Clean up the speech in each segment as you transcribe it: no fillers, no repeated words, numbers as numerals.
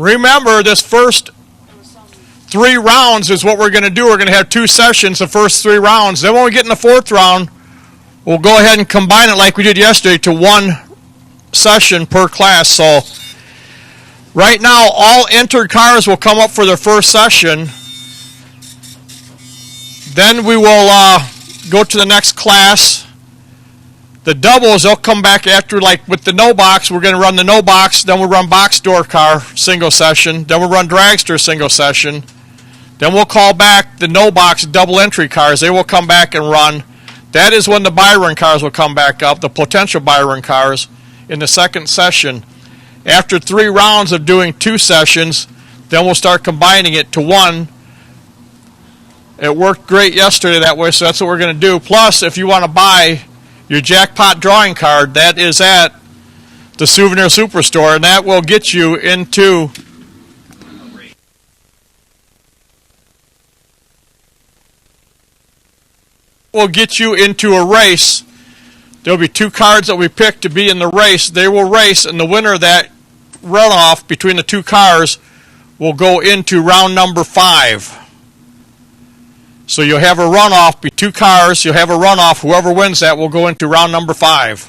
Remember, this first 3 rounds is what we're going to do. We're going to have 2 sessions, the first 3 rounds. Then when we get in the 4th round, we'll go ahead and combine it like we did yesterday to 1 session per class. So right now, all entered cars will come up for their first session. Then we will go to the next class. The doubles, they'll come back after, like with the no box, we're going to run the no box, then we'll run box door car single session, then we'll run dragster single session, then we'll call back the no box double entry cars. They will come back and run. That is when the Byron cars will come back up, the potential Byron cars, in the second session. After 3 rounds of doing 2 sessions, then we'll start combining it to 1. It worked great yesterday that way, so that's what we're going to do. Plus, if you want to buy your jackpot drawing card, that is at the Souvenir Superstore, and that will get you into a race. There'll be 2 cards that we pick to be in the race. They will race, and the winner of that runoff between the 2 cars will go into round number 5. So you'll have a runoff, be 2 cars, you'll have a runoff. Whoever wins that will go into round number 5.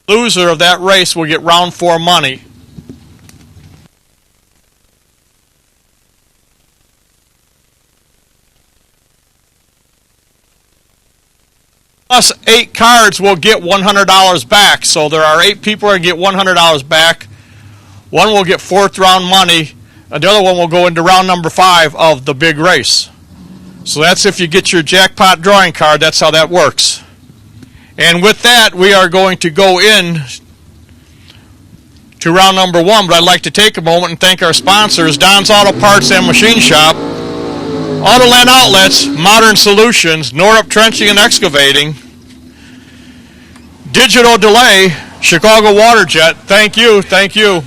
The loser of that race will get round 4 money. Plus 8 cards will get $100 back. So there are 8 people that get $100 back. One will get 4th round money. And the other one will go into round number 5 of the big race. So that's if you get your jackpot drawing card. That's how that works. And with that, we are going to go in to round number 1. But I'd like to take a moment and thank our sponsors, Don's Auto Parts and Machine Shop, Autoland Outlets, Modern Solutions, Norup Trenching and Excavating, Digital Delay, Chicago Waterjet. Thank you. Thank you.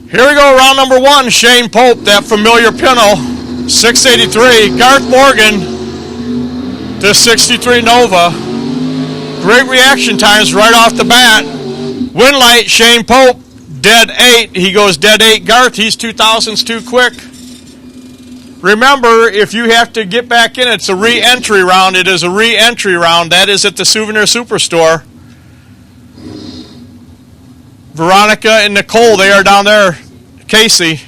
Here we go, round number 1, Shane Pope, that familiar Pinto, 683. Garth Morgan, to 63 Nova. Great reaction times right off the bat. Win light, Shane Pope, dead 8. He goes dead 8. Garth, he's 2000s too quick. Remember, if you have to get back in, it's a re-entry round. It is a re-entry round. That is at the Souvenir Superstore. Veronica and Nicole, they are down there. Casey.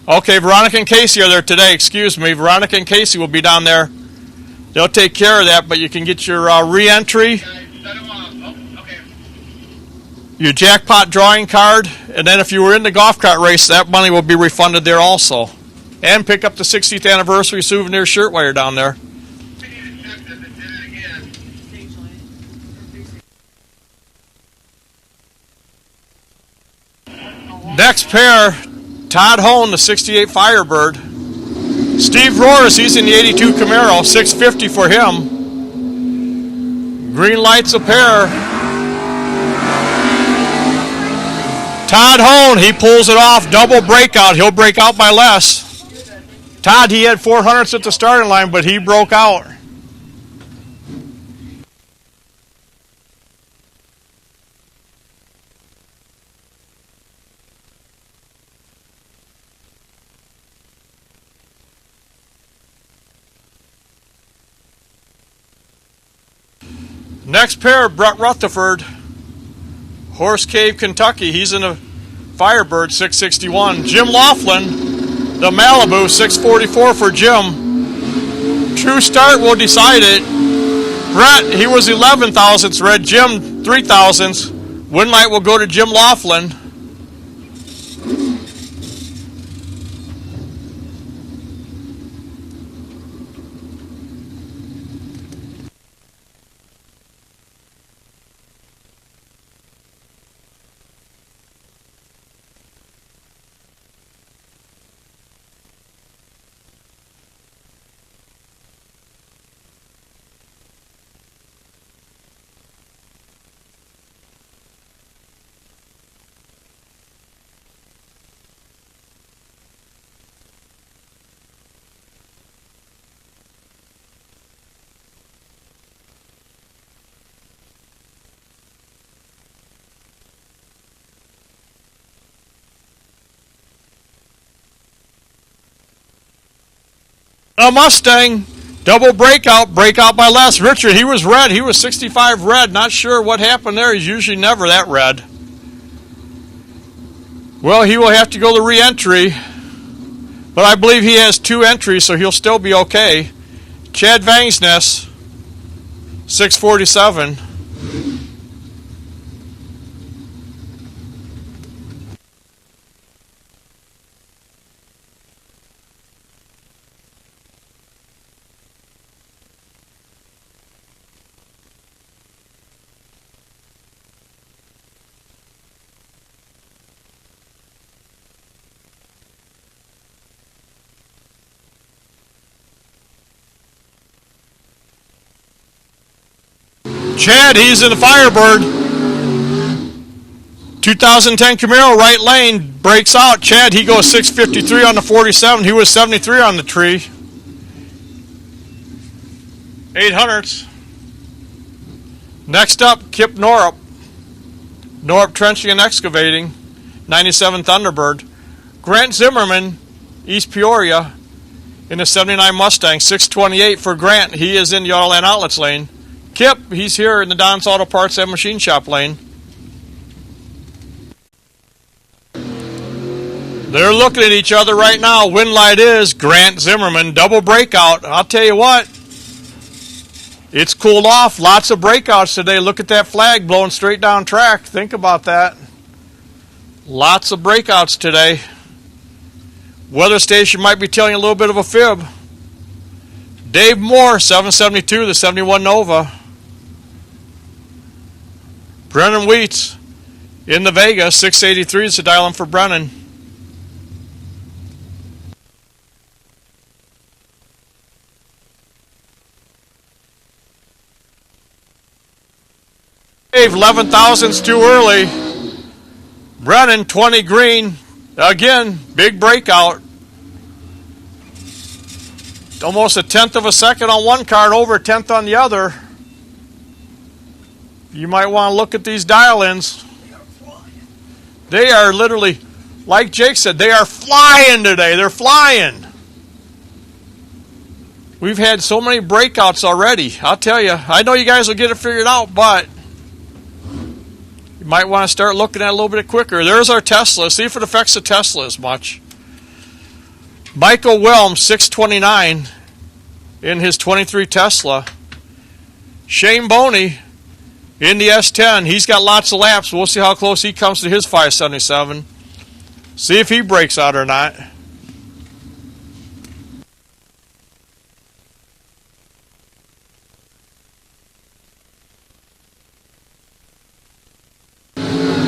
Okay, Veronica and Casey are there today. Excuse me. Veronica and Casey will be down there. They'll take care of that, but you can get your re-entry, your jackpot drawing card, and then if you were in the golf cart race, that money will be refunded there also. And pick up the 60th anniversary souvenir shirt while you're down there. Next pair, Todd Hone, the 68 Firebird. Steve Rohrs, he's in the 82 Camaro, 650 for him. Green lights a pair. Todd Hone, he pulls it off, double breakout. He'll break out by less. Todd, he had 400s at the starting line, but he broke out. Next pair, Brett Rutherford, Horse Cave, Kentucky. He's in a Firebird, 661. Jim Laughlin, the Malibu, 644 for Jim. True Start will decide it. Brett, he was 11,000ths red. Jim, 3,000ths. Win light will go to Jim Laughlin. A Mustang. Double breakout. Breakout by less. Richard, he was red. He was 65 red. Not sure what happened there. He's usually never that red. Well, he will have to go to re-entry. But I believe he has 2 entries, so he'll still be okay. Chad Vangsness, 647. Chad, he's in the Firebird. 2010 Camaro, right lane, breaks out. Chad, he goes 653 on the 47. He was 73 on the tree. 800s. Next up, Kip Norup. Norup Trenching and Excavating. 97 Thunderbird. Grant Zimmerman, East Peoria, in the 79 Mustang. 628 for Grant. He is in the Autoland Outlets lane. Kip, he's here in the Don's Auto Parts and Machine Shop lane. They're looking at each other right now. Win light is Grant Zimmerman. Double breakout. I'll tell you what. It's cooled off. Lots of breakouts today. Look at that flag blowing straight down track. Think about that. Lots of breakouts today. Weather station might be telling you a little bit of a fib. Dave Moore, 772, the 71 Nova. Brennan Wheats in the Vega, 683 is the dial in for Brennan. Dave, 11,000's too early. Brennan, 20 green. Again, big breakout. Almost a tenth of a second on one car and over a tenth on the other. You might want to look at these dial-ins. They are literally, like Jake said, they are flying today. They're flying. We've had so many breakouts already. I'll tell you, I know you guys will get it figured out, but you might want to start looking at it a little bit quicker. There's our Tesla. See if it affects the Tesla as much. Michael Wilms, 629 in his 23 Tesla. Shane Boney in the S10. He's got lots of laps. We'll see how close he comes to his 577. See if he breaks out or not.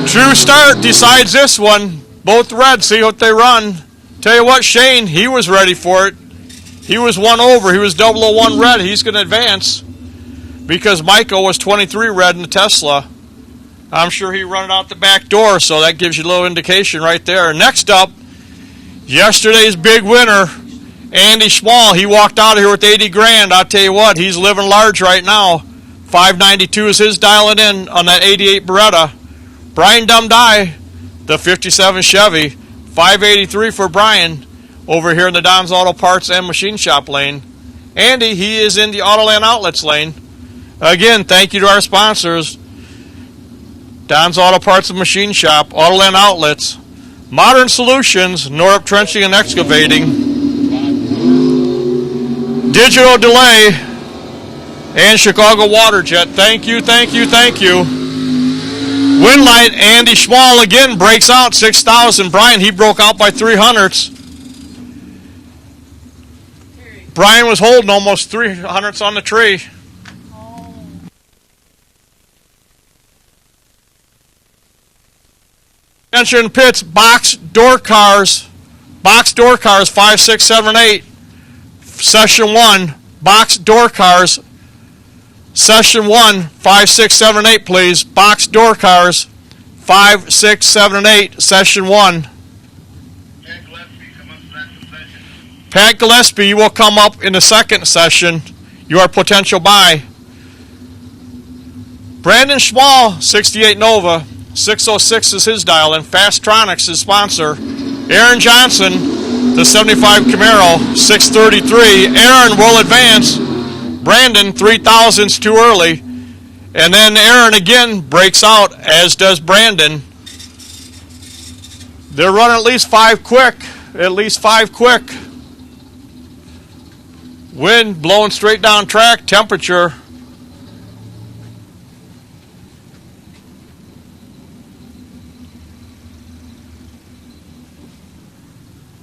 True Start decides this one. Both red. See what they run. Tell you what, Shane, he was ready for it. He was 1 over. He was 001 red. He's going to advance because Michael was 23 red in the Tesla. I'm sure he run it out the back door, so that gives you a little indication right there. Next up, yesterday's big winner, Andy Schmall. He walked out of here with 80 grand. I'll tell you what, he's living large right now. 592 is his dialing in on that 88 Beretta. Brian Dumdye, the 57 Chevy. 583 for Brian over here in the Don's Auto Parts and Machine Shop lane. Andy, he is in the Autoland Outlets lane. Again, thank you to our sponsors. Don's Auto Parts and Machine Shop, Autoland Outlets, Modern Solutions, Norup Trenching and Excavating, Digital Delay, and Chicago Waterjet. Thank you, thank you, thank you. Winlight, Andy Schmall again breaks out 6,000. Brian, he broke out by 300s. Brian was holding almost 300s on the tree. Attention pits, box door cars, 5, 6, 7, 8. Session 1, box door cars. Session 1, 5, 6, 7, 8, please. Box door cars, 5, 6, 7, and 8. Session 1. Pat Gillespie, you will come up in the second session. You are potential buy. Brandon Schmall, 68 Nova. 606 is his dial, and Fastronics is sponsor. Aaron Johnson, the 75 Camaro, 633. Aaron will advance. Brandon, 3 thousandths too early. And then Aaron again breaks out, as does Brandon. They're running at least 5 quick. At least 5 quick. Wind blowing straight down track. Temperature.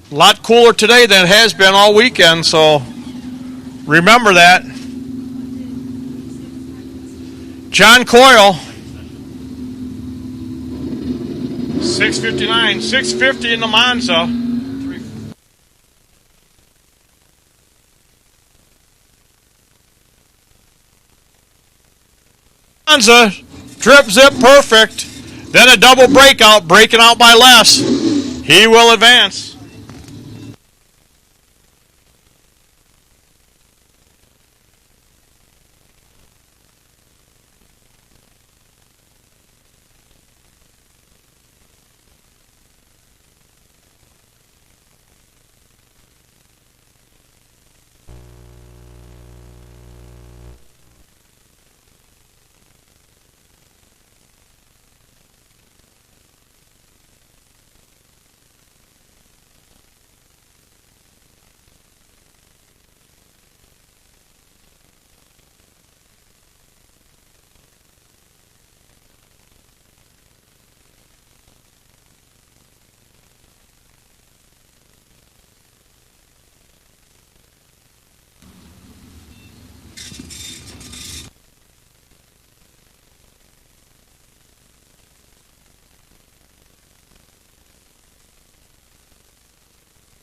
A lot cooler today than it has been all weekend, so remember that. John Coyle, 659, 650 in the Monza. Monza, trip zip perfect. Then a double breakout, breaking out by less. He will advance.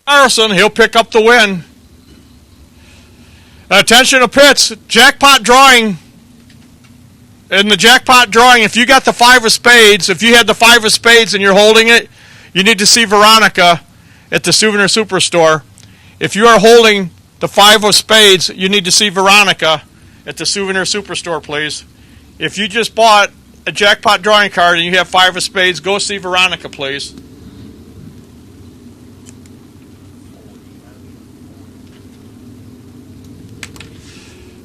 Harrison, he'll pick up the win. Attention to pits. Jackpot drawing. In the jackpot drawing, if you got the 5 of spades, if you had the 5 of spades and you're holding it, you need to see Veronica at the Souvenir Superstore. If you are holding the 5 of spades, you need to see Veronica at the Souvenir Superstore, please. If you just bought a jackpot drawing card and you have 5 of spades, go see Veronica, please.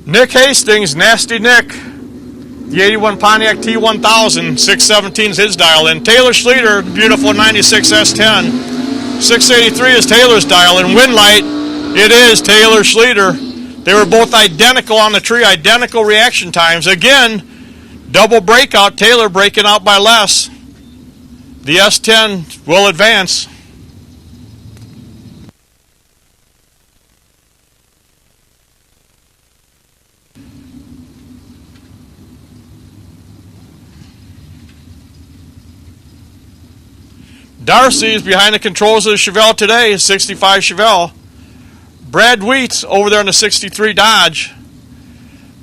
Nick Hastings, Nasty Nick, the 81 Pontiac T1000, 617 is his dial-in. Taylor Schleter, beautiful 96 S10, 683 is Taylor's dial-in. Winlight, it is Taylor Schleter. They were both identical on the tree, identical reaction times. Again, double breakout, Taylor breaking out by less. The S10 will advance. Darcy is behind the controls of the Chevelle today, 65 Chevelle. Brad Wheats over there in the 63 Dodge.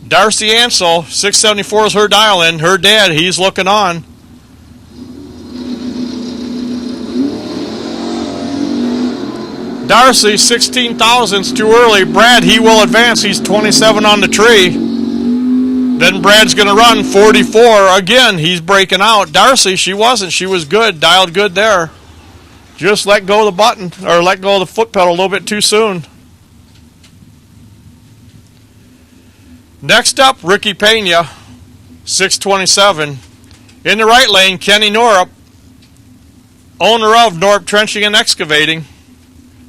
Darcy Ansel, 674 is her dial-in. Her dad, he's looking on. Darcy, 16 thousandths too early. Brad, he will advance. He's 27 on the tree. Then Brad's going to run 44. Again, he's breaking out. Darcy, she wasn't. She was good. Dialed good there. Just let go of the button, or let go of the foot pedal a little bit too soon. Next up, Ricky Pena, 627. In the right lane, Kenny Norup, owner of Norup Trenching and Excavating.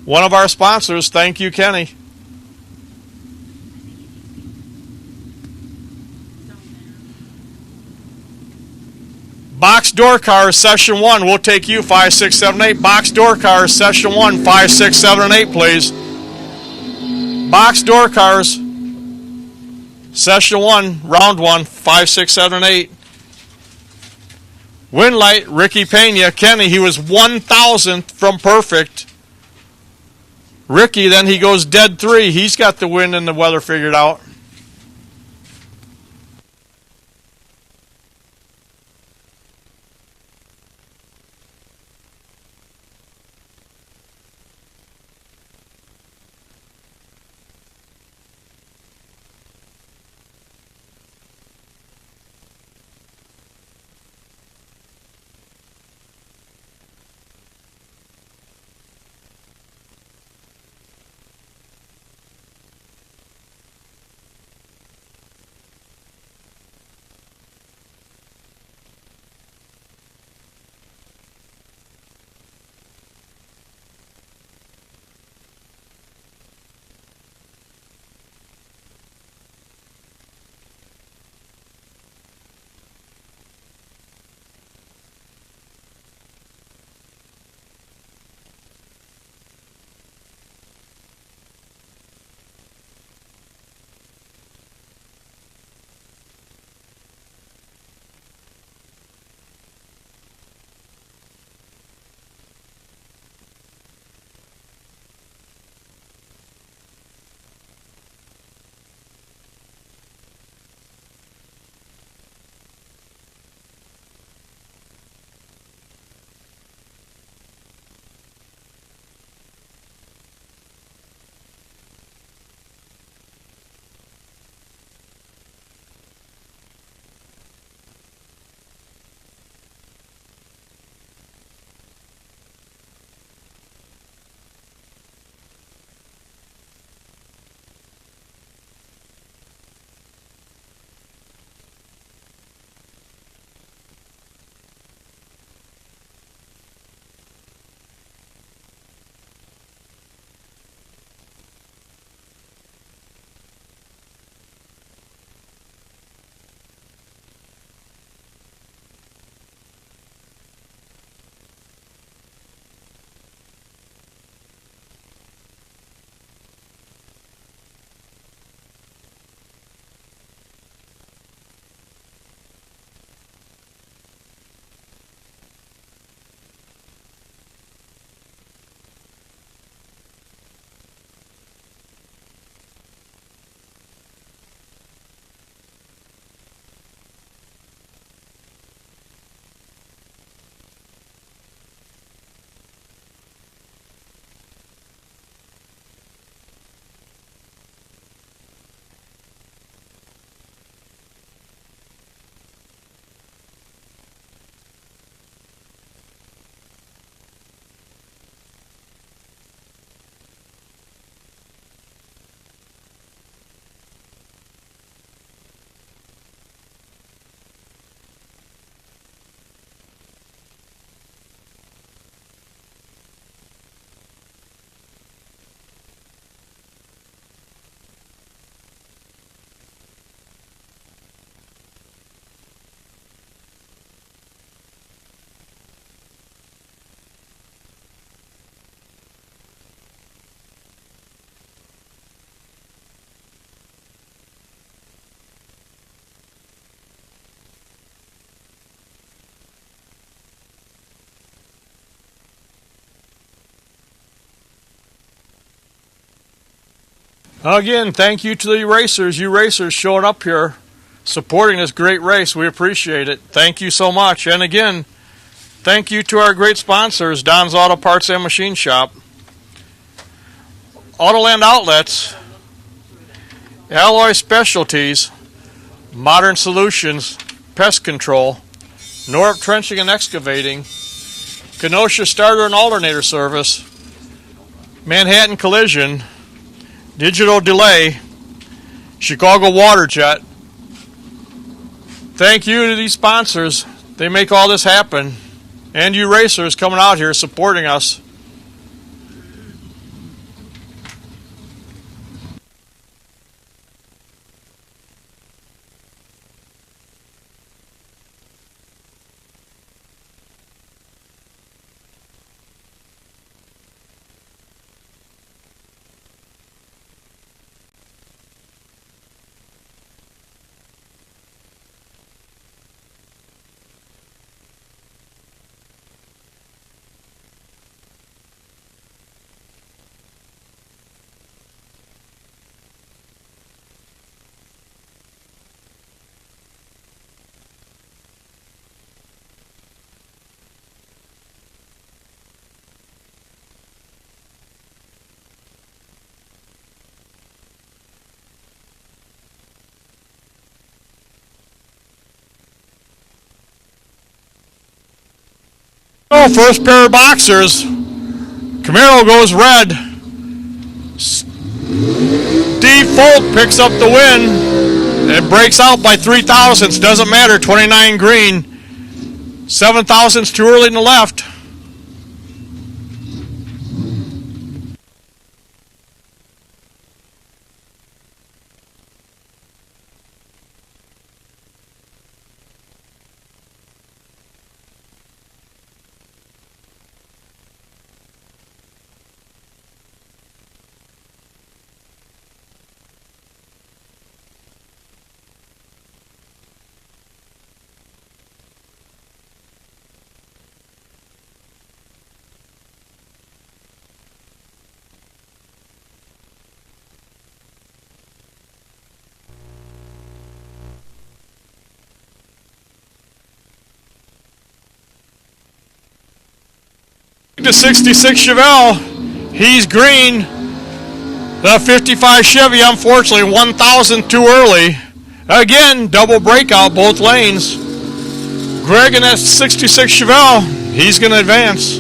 One of our sponsors. Thank you, Kenny. Box door cars, session 1. We'll take you 5, 6, 7, 8. Box door cars, session 1. 5, 6, 7, and 8, please. Box door cars, session 1, round 1. 5, 6, 7, and 8. Winlight, Ricky Pena. Kenny, he was 1,000th from perfect. Ricky, then he goes dead 3. He's got the wind and the weather figured out. Again, thank you to the racers, you racers showing up here, supporting this great race. We appreciate it. Thank you so much. And again, thank you to our great sponsors, Don's Auto Parts and Machine Shop, Autoland Outlets, Alloy Specialties, Modern Solutions, Pest Control, North Trenching and Excavating, Kenosha Starter and Alternator Service, Manhattan Collision, Digital Delay, Chicago Water Jet. Thank you to these sponsors. They make all this happen. And you racers coming out here supporting us. Oh, first pair of boxers. Camaro goes red. Steve Folk picks up the win. It breaks out by 3 thousandths. Doesn't matter. 29 green. 7 thousandths too early in the left. The 66 Chevelle, he's green. The 55 Chevy, unfortunately, 1,000 too early. Again, double breakout both lanes. Greg in that 66 Chevelle, he's going to advance.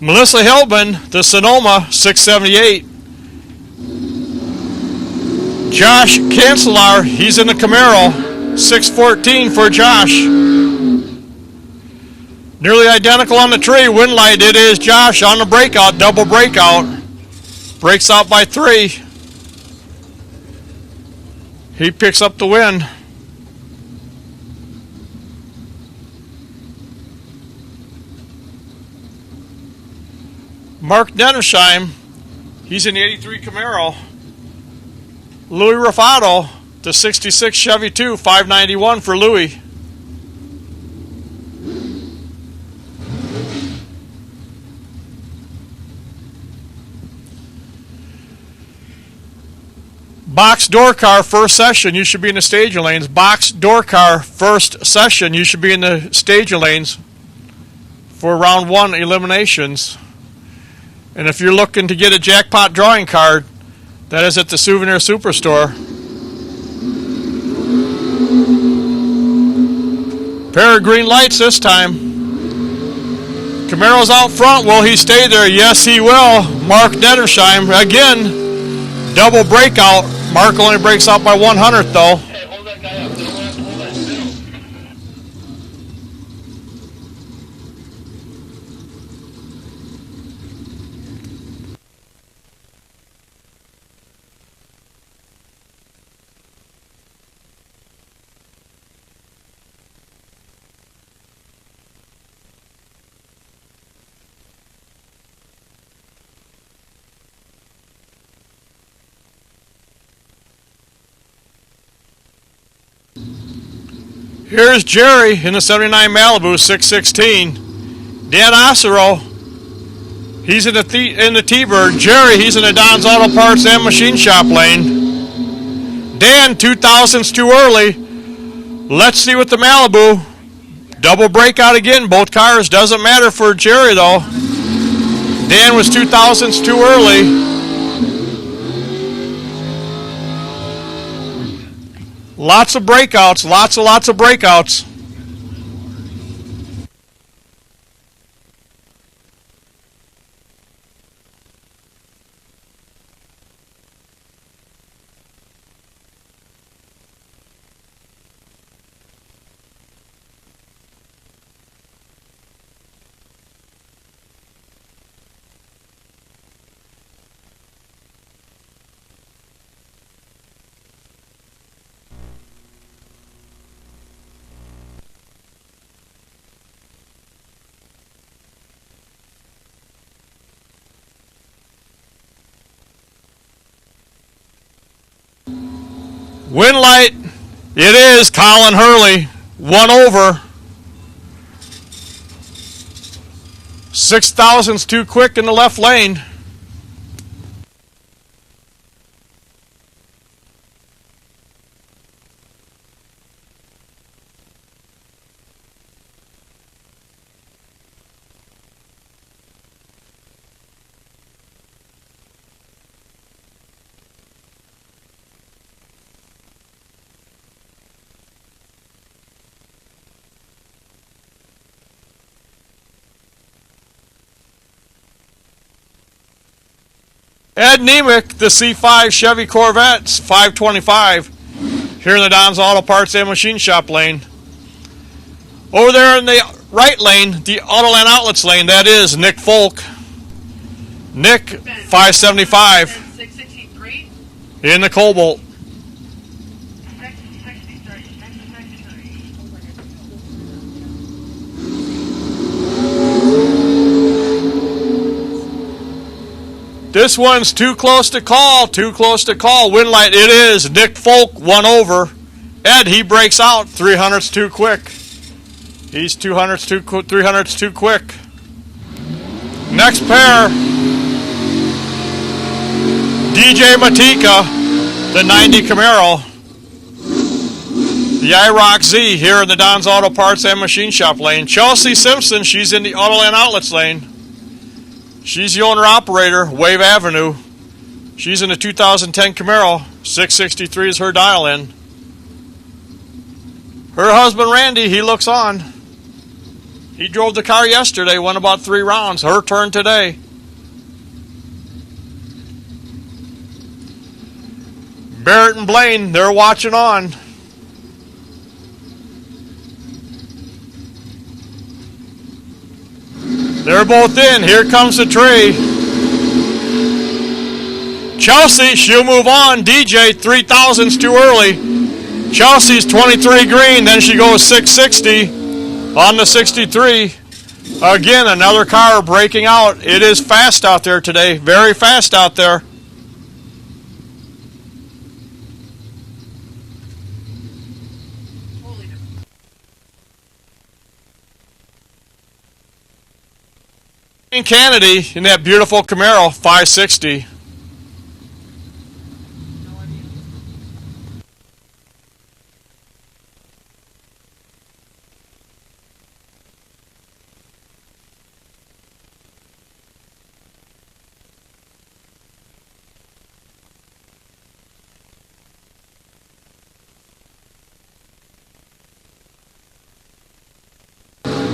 Melissa Hillman, the Sonoma 678. Josh Cancelar, he's in the Camaro 614 for Josh. Nearly identical on the tree. Wind light, it is Josh on the breakout, double breakout. Breaks out by 3. He picks up the win. Mark Dennersheim, he's in the 83 Camaro. Louis Raffato, the 66 Chevy 2, 591 for Louis. Box door car, first session, you should be in the staging lanes. Box door car, first session, you should be in the staging lanes for round 1 eliminations. And if you're looking to get a jackpot drawing card, that is at the Souvenir Superstore. Pair of green lights this time. Camaro's out front. Will he stay there? Yes, he will. Mark Nettersheim, again, double breakout. Mark only breaks out by 100th, though. Hey, hold that guy up. Hold that still. Here's Jerry in the 79 Malibu, 616. Dan Osero, he's in the T-Bird. Jerry, he's in the Don's Auto Parts and Machine Shop lane. Dan, 2000's too early. Let's see what the Malibu. Double breakout again, both cars. Doesn't matter for Jerry, though. Dan was 2000's too early. Lots of breakouts, lots of breakouts. Win light, it is Colin Hurley, 1 over. 6,000's too quick in the left lane. Ed Nemec, the C5 Chevy Corvette's 525, here in the Don's Auto Parts and Machine Shop lane. Over there in the right lane, the Autoland Outlets lane, that is Nick Folk. Nick, 575, 663. in the Cobalt. 663. This one's too close to call, Win light, it is Nick Folk, 1 over. Ed, he breaks out, 300's too quick. He's 300's too quick. Next pair, DJ Matika, the 90 Camaro. The IROC Z here in the Don's Auto Parts and Machine Shop lane. Chelsea Simpson, she's in the Autoland Outlets lane. She's the owner-operator, Wave Avenue. She's in the 2010 Camaro. 663 is her dial-in. Her husband, Randy, he looks on. He drove the car yesterday, won about 3 rounds. Her turn today. Barrett and Blaine, they're watching on. They're both in. Here comes the tree. Chelsea, she'll move on. DJ, 3,000's too early. Chelsea's 23 green, then she goes 660 on the 63. Again, another car breaking out. It is fast out there today. Very fast out there. Kennedy in that beautiful Camaro, 560.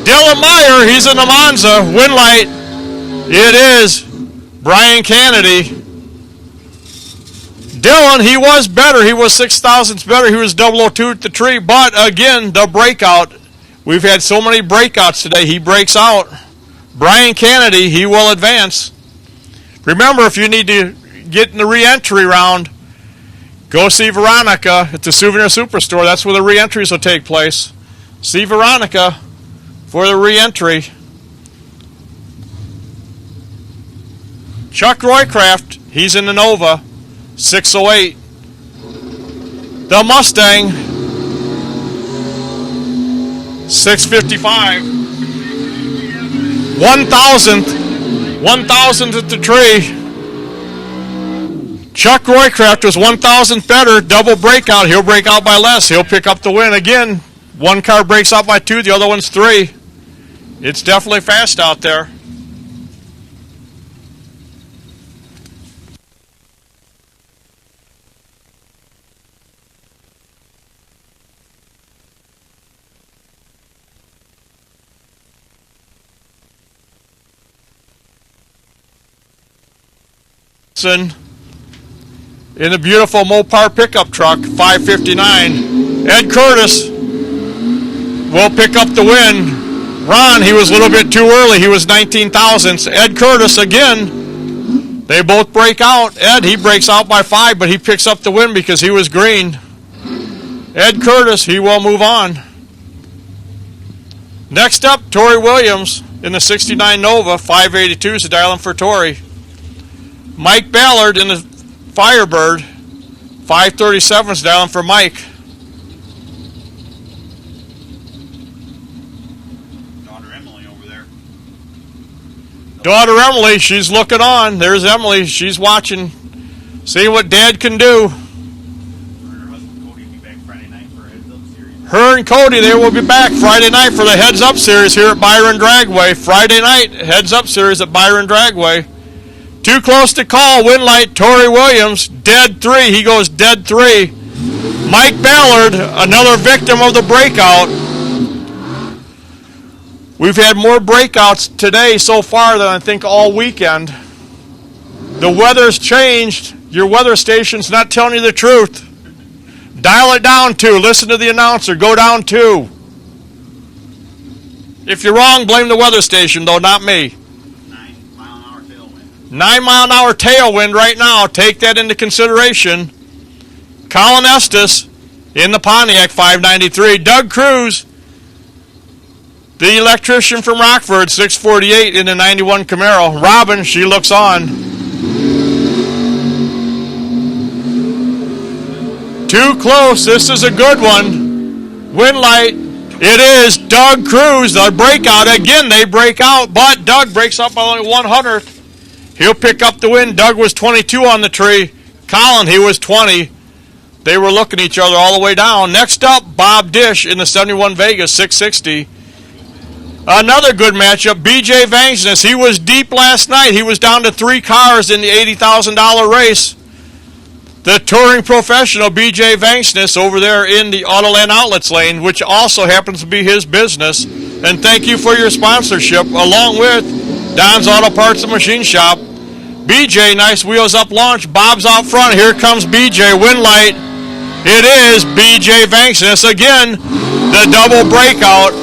Dylan Meyer, he's in the Monza. Win light. It is Brian Kennedy. Dylan, he was better. He was 6,000ths better. He was 002 at the tree. But, again, the breakout. We've had so many breakouts today. He breaks out. Brian Kennedy, he will advance. Remember, if you need to get in the re-entry round, go see Veronica at the Souvenir Superstore. That's where the re-entries will take place. See Veronica for the re-entry. Chuck Roycraft, he's in the Nova, 608. The Mustang, 655. 1,000th. 1,000th at the tree. Chuck Roycraft was 1,000th better. Double breakout. He'll break out by less. He'll pick up the win again. One car breaks out by 2. The other one's 3. It's definitely fast out there. In a beautiful Mopar pickup truck, 559. Ed Curtis will pick up the win. Ron, he was a little bit too early. He was 19 thousandths. Ed Curtis again. They both break out. Ed, he breaks out by 5, but he picks up the win because he was green. Ed Curtis, he will move on. Next up, Tori Williams in the 69 Nova, 582 is the dialing for Tori. Mike Ballard in the Firebird, 537 is down for Mike. Daughter Emily over there. Daughter Emily, she's looking on. There's Emily, she's watching, seeing what Dad can do. Her and her husband Cody will be back Friday night for a heads-up series. Her and Cody, they will be back Friday night for the heads-up series here at Byron Dragway. Friday night, heads-up series at Byron Dragway. Too close to call, win light, Tori Williams, dead 3. He goes dead 3. Mike Ballard, another victim of the breakout. We've had more breakouts today so far than I think all weekend. The weather's changed. Your weather station's not telling you the truth. Dial it down 2. Listen to the announcer. Go down 2. If you're wrong, blame the weather station, though, not me. 9-mile-an-hour tailwind right now. Take that into consideration. Colin Estes in the Pontiac 593. Doug Cruz, the electrician from Rockford, 648 in the 91 Camaro. Robin, she looks on. Too close. This is a good one. Win light. It is Doug Cruz, the breakout. Again, they break out, but Doug breaks up by only 100th. He'll pick up the win. Doug was 22 on the tree. Colin, he was 20. They were looking at each other all the way down. Next up, Bob Dish in the 71 Vegas, 660. Another good matchup, BJ Vangsness. He was deep last night. He was down to 3 cars in the $80,000 race. The touring professional, BJ Vangsness, over there in the Autoland Outlets lane, which also happens to be his business. And thank you for your sponsorship, along with Don's Auto Parts and Machine Shop. BJ, nice wheels up launch. Bob's out front. Here comes BJ. Win light. It is BJ Vangsness. Again, the double breakout.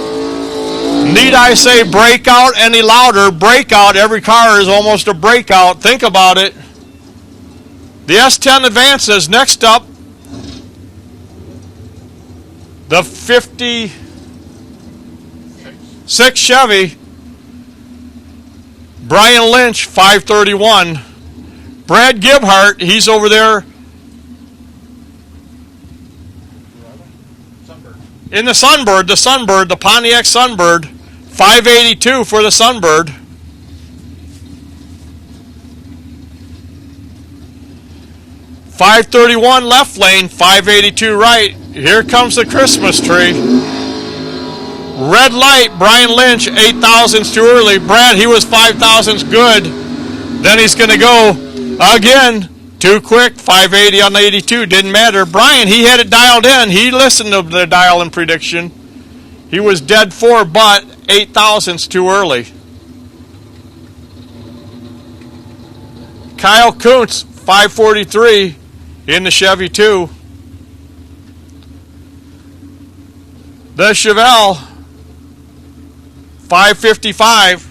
Need I say breakout any louder? Breakout. Every car is almost a breakout. Think about it. The S10 advances. Next up, the 56 Chevy. Brian Lynch, 531. Brad Gibhart, he's over there in the Sunbird, the Pontiac Sunbird, 582 for the Sunbird. .531 left lane, 582 right. Here comes the Christmas tree. Red light, Brian Lynch, 8 thousandths too early. Brad, he was 5 thousandths good. Then he's going to go again. Too quick, 580 on the 82. Didn't matter. Brian, he had it dialed in. He listened to the dial-in prediction. He was dead 4, but 8 thousandths too early. Kyle Kuntz, 543 in the Chevy 2. The Chevelle, 555.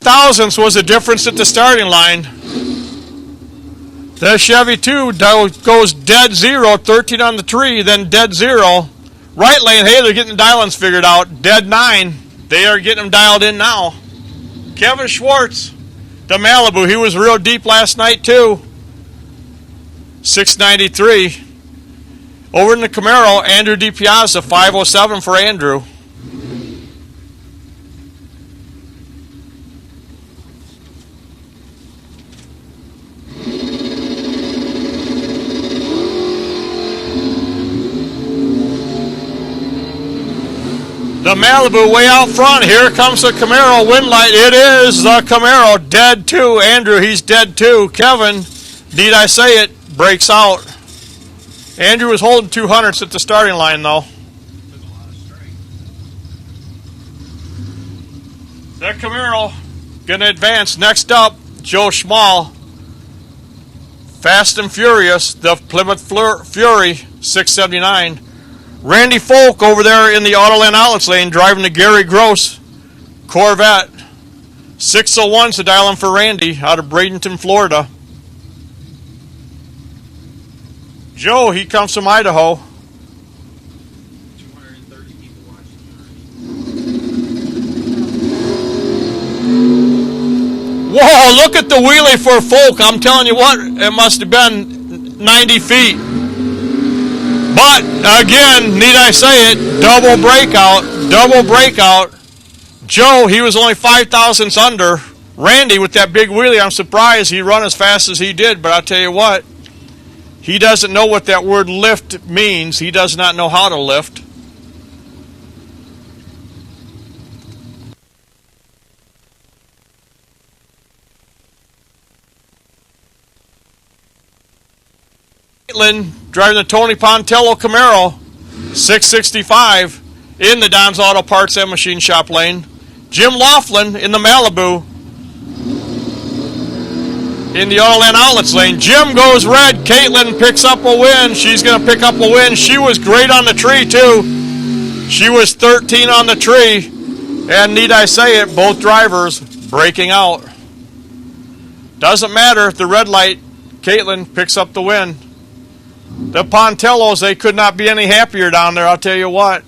Thousandths was the difference at the starting line. The Chevy 2 goes dead 0, 13 on the tree, then dead 0. Right lane, hey, they're getting the dial-ins figured out. Dead 9. They are getting them dialed in now. Kevin Schwartz, the Malibu, he was real deep last night too. 693. Over in the Camaro, Andrew DiPiazza, 507 for Andrew. The Malibu way out front. Here comes the Camaro wind light. It is the Camaro. Dead too. Andrew, he's dead too. Kevin, need I say it, breaks out. Andrew was holding 200s at the starting line though. The Camaro going to advance. Next up, Joe Schmall. Fast and Furious, the Plymouth Fury, 679. Randy Folk over there in the Autoland Outlets lane driving the Gary Gross Corvette. 601's the dial in for Randy out of Bradenton, Florida. Joe, he comes from Idaho. 230 people watching. Whoa, look at the wheelie for Folk. I'm telling you what, it must have been 90 feet. But, again, need I say it, double breakout. Joe, he was only 5 thousandths under. Randy, with that big wheelie, I'm surprised he run as fast as he did. But I'll tell you what, he doesn't know what that word lift means. He does not know how to lift. Caitlin driving the Tony Pontello Camaro, 665 in the Don's Auto Parts and Machine Shop lane. Jim Laughlin in the Malibu in the Autoland Outlets lane. Jim goes red. Caitlin picks up a win. She's going to pick up a win. She was great on the tree too. She was 13 on the tree. And need I say it, both drivers breaking out. Doesn't matter, the red light, Caitlin picks up the win. The Pontellos, they could not be any happier down there, I'll tell you what.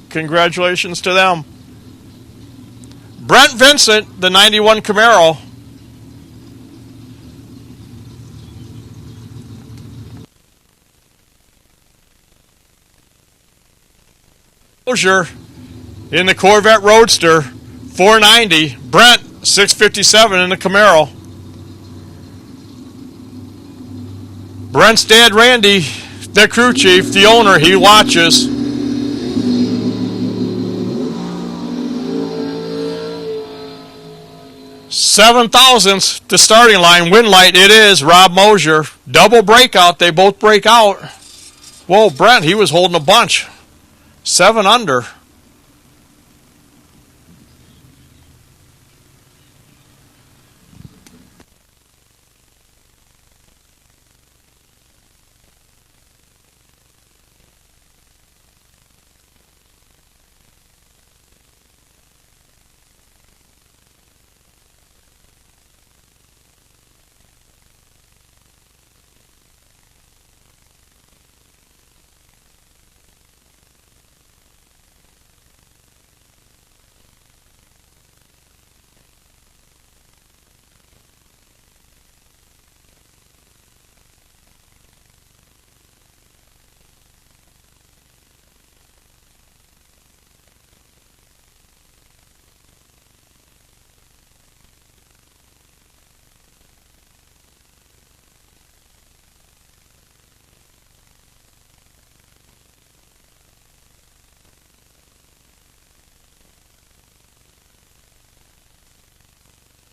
Congratulations to them. Brent Vincent, the 91 Camaro. Closure in the Corvette Roadster, 490. Brent, 657 in the Camaro. Brent's dad, Randy, the crew chief, the owner, he watches. Seven thousandths to starting line. Win light, it is Rob Mosier. Double breakout, they both break out. Whoa, Brent, he was holding a bunch. 7 under.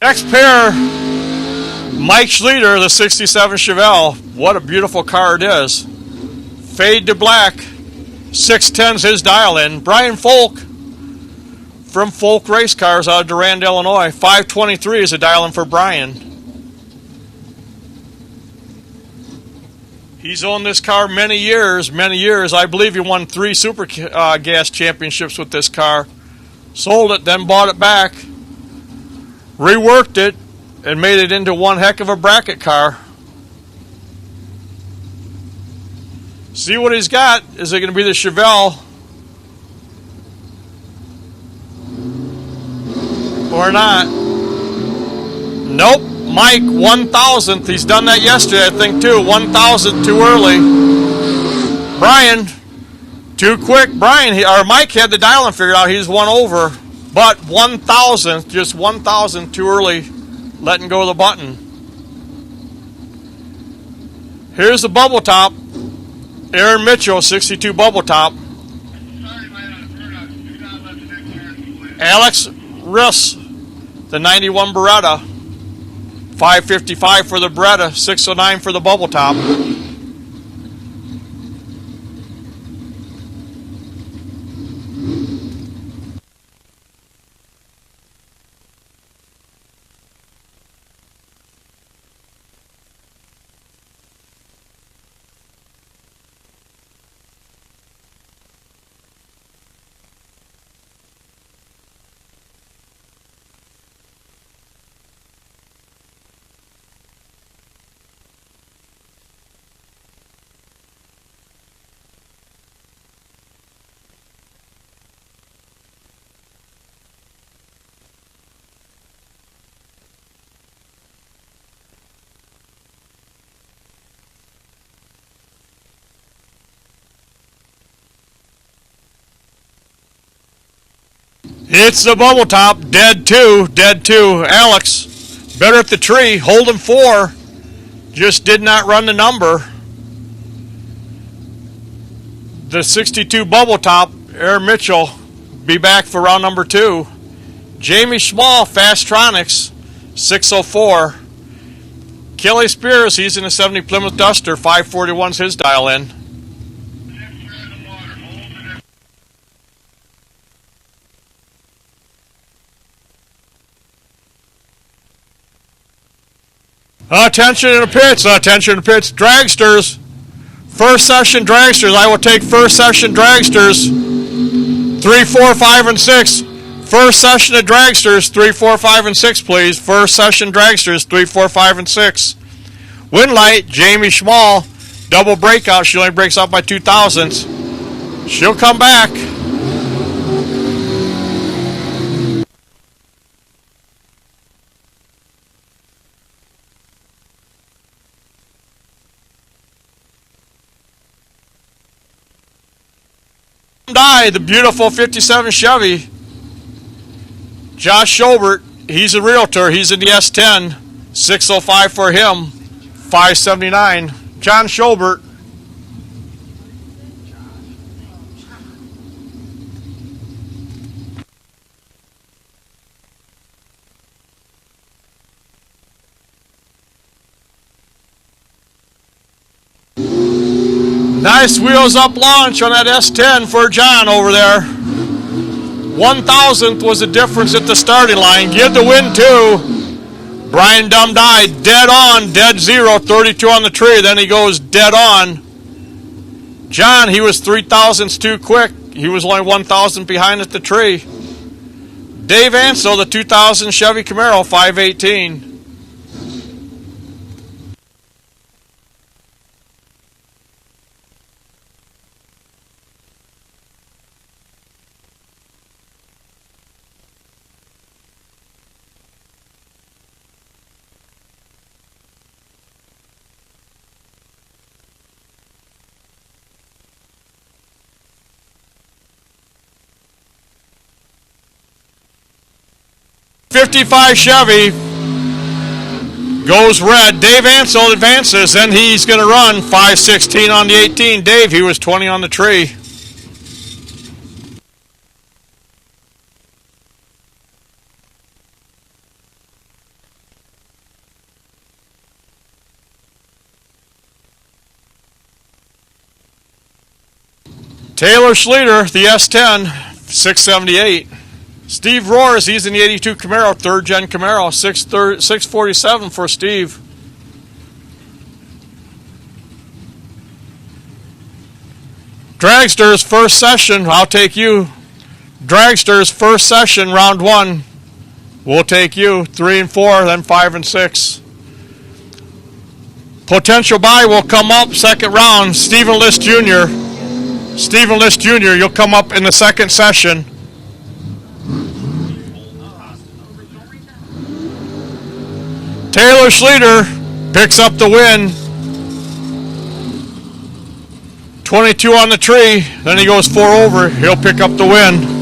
Next pair, Mike Schleter, the 67 Chevelle. What a beautiful car it is. Fade to black. 610's his dial-in. Brian Folk from Folk Race Cars out of Durand, Illinois. 523 is a dial-in for Brian. He's owned this car many years. I believe he won 3 Super Gas championships with this car. Sold it, then bought it back. Reworked it and made it into one heck of a bracket car. See what he's got. Is it going to be the Chevelle? Better not. Nope. Mike, 1,000th. He's done that yesterday, I think, too. 1,000th too early. Brian, too quick. Mike had the dialing figured out. He's one over. But 1,000th, just 1,000th too early, letting go of the button. Here's the bubble top. Aaron Mitchell, 62 bubble top. Alex Riss, the 91 Beretta. 555 for the Beretta, 609 for the bubble top. It's the bubble top, dead two. Alex, better at the tree, holding 4, just did not run the number. The 62 bubble top, Aaron Mitchell, be back for round number 2. Jamie Schmall, Fastronics, 604. Kelly Spears, he's in the 70 Plymouth Duster, 541's his dial in. Attention in the pits. Dragsters. First session Dragsters. I will take first session Dragsters. 3, 4, 5, and 6. First session of Dragsters. 3, 4, 5, and 6, please. First session Dragsters. 3, 4, 5, and 6. Winlight, Jamie Schmall. Double breakout. She only breaks out by 2,000ths. She'll come back. The beautiful 57 Chevy. Josh Schobert, he's a realtor. He's in the S10. 605 for him. 579. John Schobert. Nice wheels up launch on that S10 for John over there. 1,000th was the difference at the starting line. Give the win to Brian Dumdye. Dead on, dead 0, 32 on the tree. Then he goes dead on. John, he was 3,000ths too quick. He was only 1,000 behind at the tree. Dave Ansel, the 2000 Chevy Camaro, 518. '55 Chevy goes red. Dave Ansel advances, and he's going to run 5:16 on the 18. Dave, he was 20 on the tree. Taylor Schleter, the S10, 678. Steve Roars, he's in the 82 Camaro, 3rd Gen Camaro, 647 for Steve. Dragster's first session, I'll take you. Dragster's first session, round 1, we'll take you. 3 and 4, then 5 and 6. Potential buy will come up second round. Stephen List Jr. Stephen List Jr., you'll come up in the second session. Bush leader picks up the win. 22 on the tree. Then he goes 4 over. He'll pick up the win.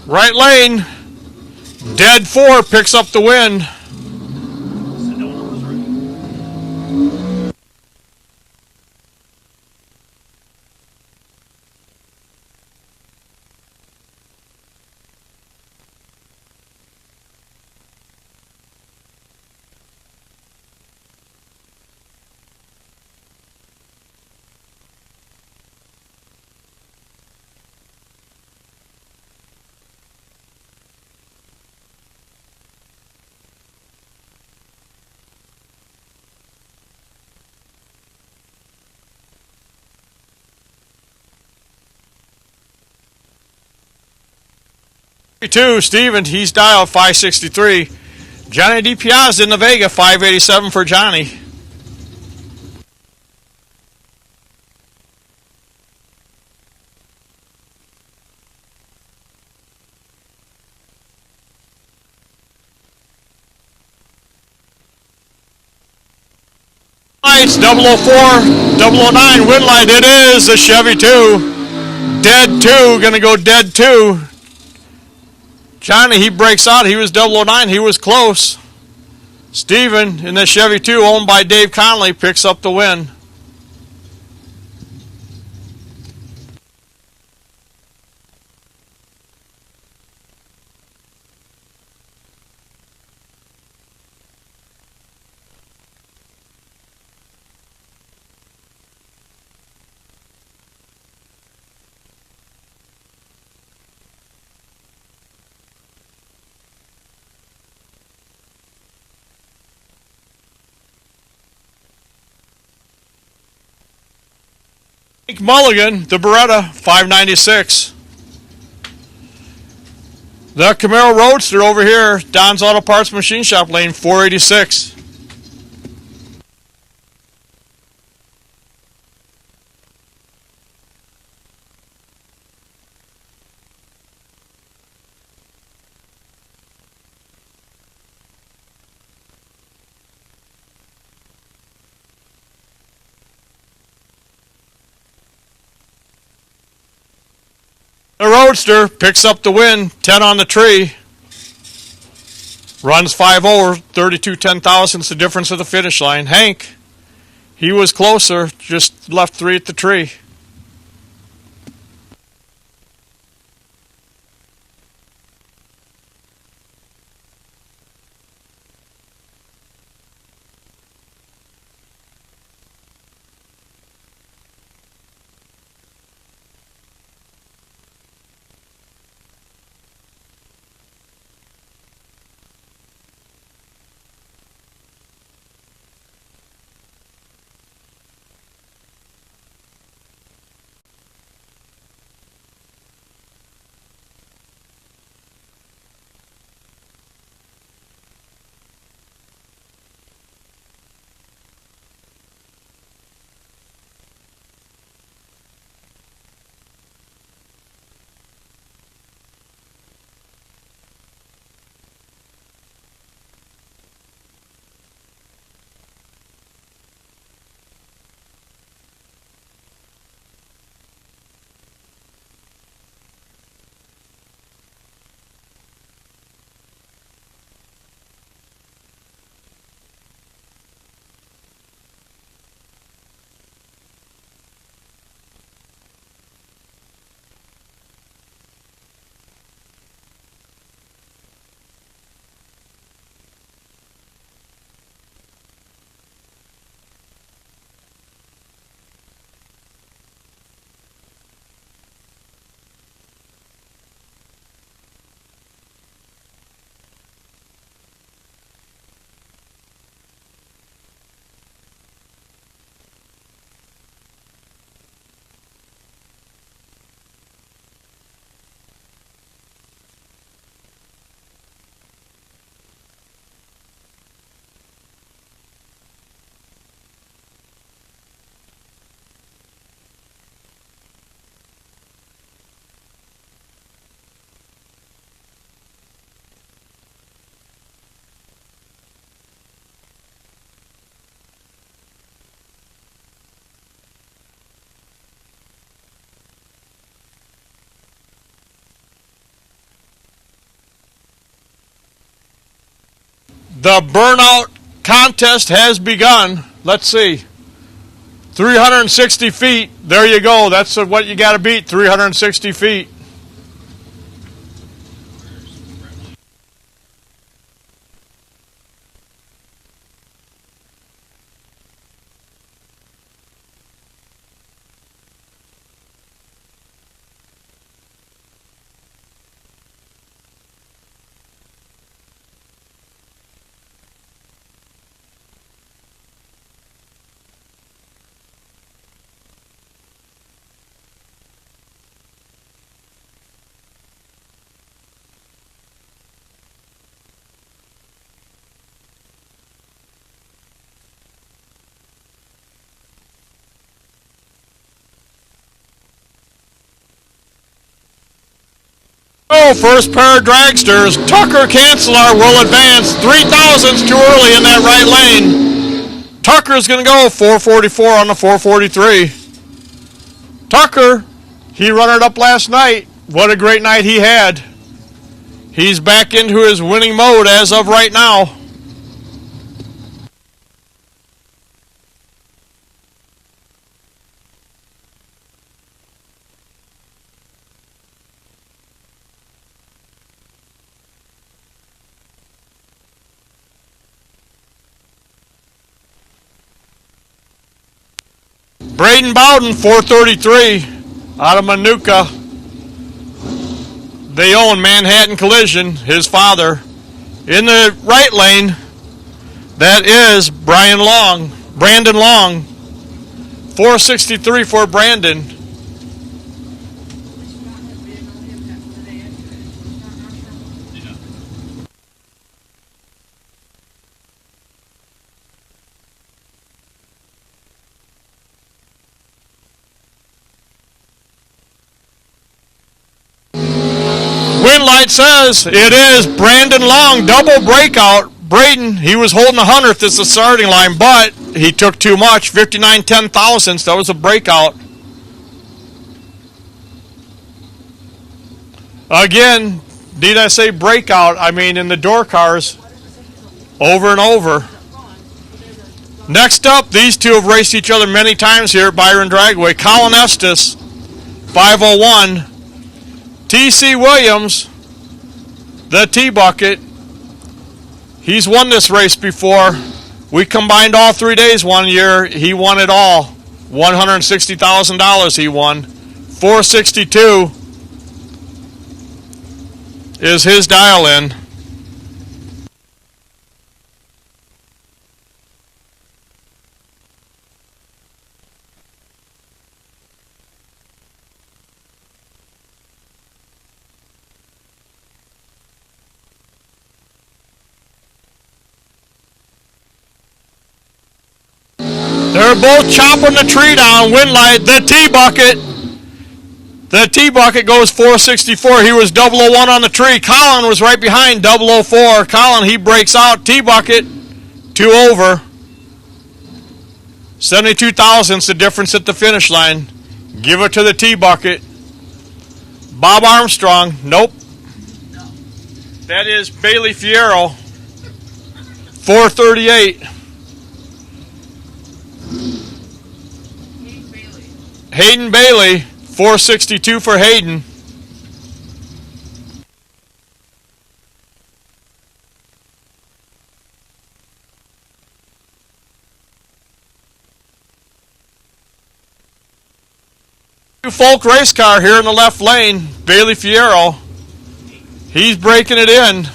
Right lane, dead 4 picks up the win. Sedona was right. Two, Steven, he's dialed 563. Johnny DiPiazza in the Vega, 587 for Johnny. Lights, 004, 009, win light. It is the Chevy 2. Dead 2, gonna go dead 2. Johnny, he breaks out. He was 009. He was close. Steven in the Chevy 2, owned by Dave Conley, picks up the win. Mulligan, the Beretta, 596. The Camaro Roadster over here, Don's Auto Parts Machine Shop lane, 486. The Roadster picks up the win, 10 on the tree. Runs 5 over, 32 10,000's the difference of the finish line. Hank, he was closer, just left 3 at the tree. The Burnout contest has begun. Let's see. 360 feet. There you go. That's what you got to beat, 360 feet. Oh, first pair of dragsters. Tucker Cancelar will advance. 3,000's too early in that right lane. Tucker's going to go 444 on the 443. Tucker, he run it up last night. What a great night he had. He's back into his winning mode as of right now. Braden Bowden, 433, out of Manuka. They own Manhattan Collision, his father. In the right lane, that is Brandon Long, 463 for Brandon. Winlight says it is Brandon Long, double breakout. Braden, he was holding 100th as the starting line, but he took too much, 59 10,000ths. That was a breakout. Again, did I say breakout? I mean in the door cars, over and over. Next up, these two have raced each other many times here at Byron Dragway. Colin Estes, 501. T.C. Williams, the T-Bucket, he's won this race before. We combined all 3 days one year. He won it all. $160,000 he won. 462 is his dial-in. They're both chopping the tree down. Winlight, the T-Bucket. The T-Bucket goes 464. He was 001 on the tree. Colin was right behind 004. Colin, he breaks out. T-Bucket, 2 over. 72 thousandths the difference at the finish line. Give it to the T-Bucket. Bob Armstrong, nope. That is Bailey Fierro, 438. Hayden Bailey, 462 for Hayden. Folk race car here in the left lane, Bailey Fierro. He's breaking it in.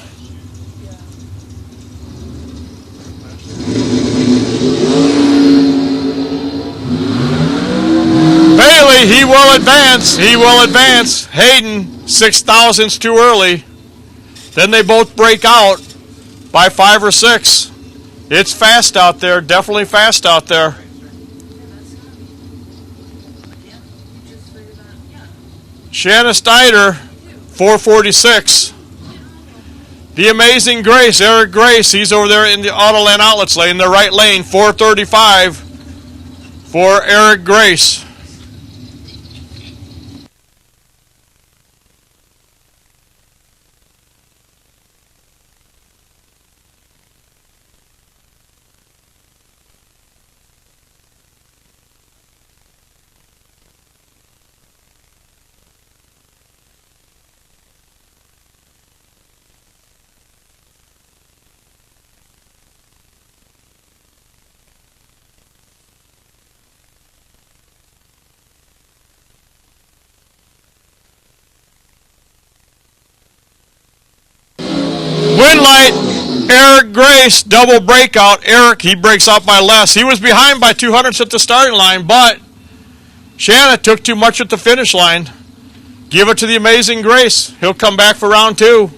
Bailey, he will advance. He will advance. Hayden, 6 thousandths too early. Then they both break out by 5 or 6. It's fast out there. Definitely fast out there. Shanna Steiner, 446. The Amazing Grace, Eric Grace, he's over there in the Autoland Outlets lane, the right lane, 435 for Eric Grace. Green light, Eric Grace, double breakout. Eric, he breaks out by less. He was behind by 200s at the starting line, but Shanna took too much at the finish line. Give it to the amazing Grace. He'll come back for round 2.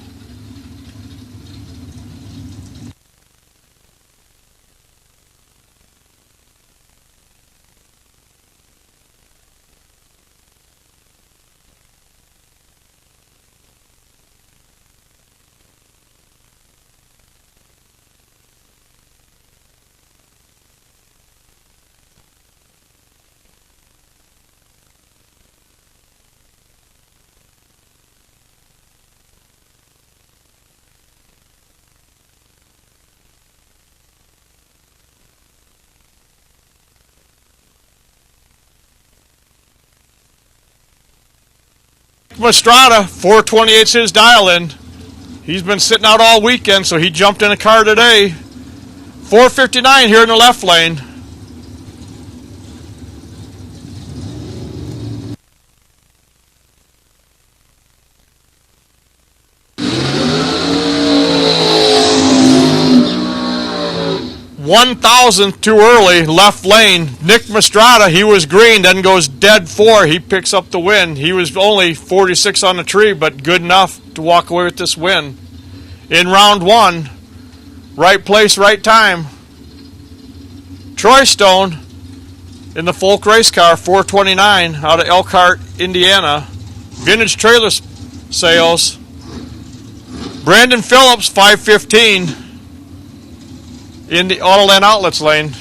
Mastrada, 428's his dial-in. He's been sitting out all weekend, so he jumped in a car today. 459 here in the left lane. $1,000 too early, left lane. Nick Mastrada, he was green, then goes dead 4. He picks up the win. He was only 46 on the tree, but good enough to walk away with this win. In round 1, right place, right time. Troy Stone in the Folk race car, 429 out of Elkhart, Indiana. Vintage trailer sales. Brandon Phillips, 515. In the Autoland Outlets lane.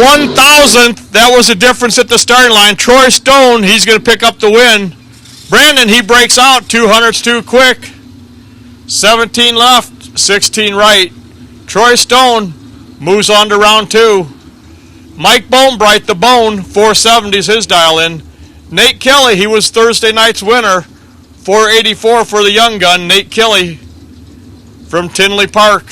$1,000, that was the difference at the starting line. Troy Stone, he's going to pick up the win. Brandon, he breaks out. 200's too quick. 17 left, 16 right. Troy Stone moves on to round 2. Mike Bonebright, the Bone, 470's his dial-in. Nate Kelly, he was Thursday night's winner. 484 for the young gun, Nate Kelly from Tinley Park.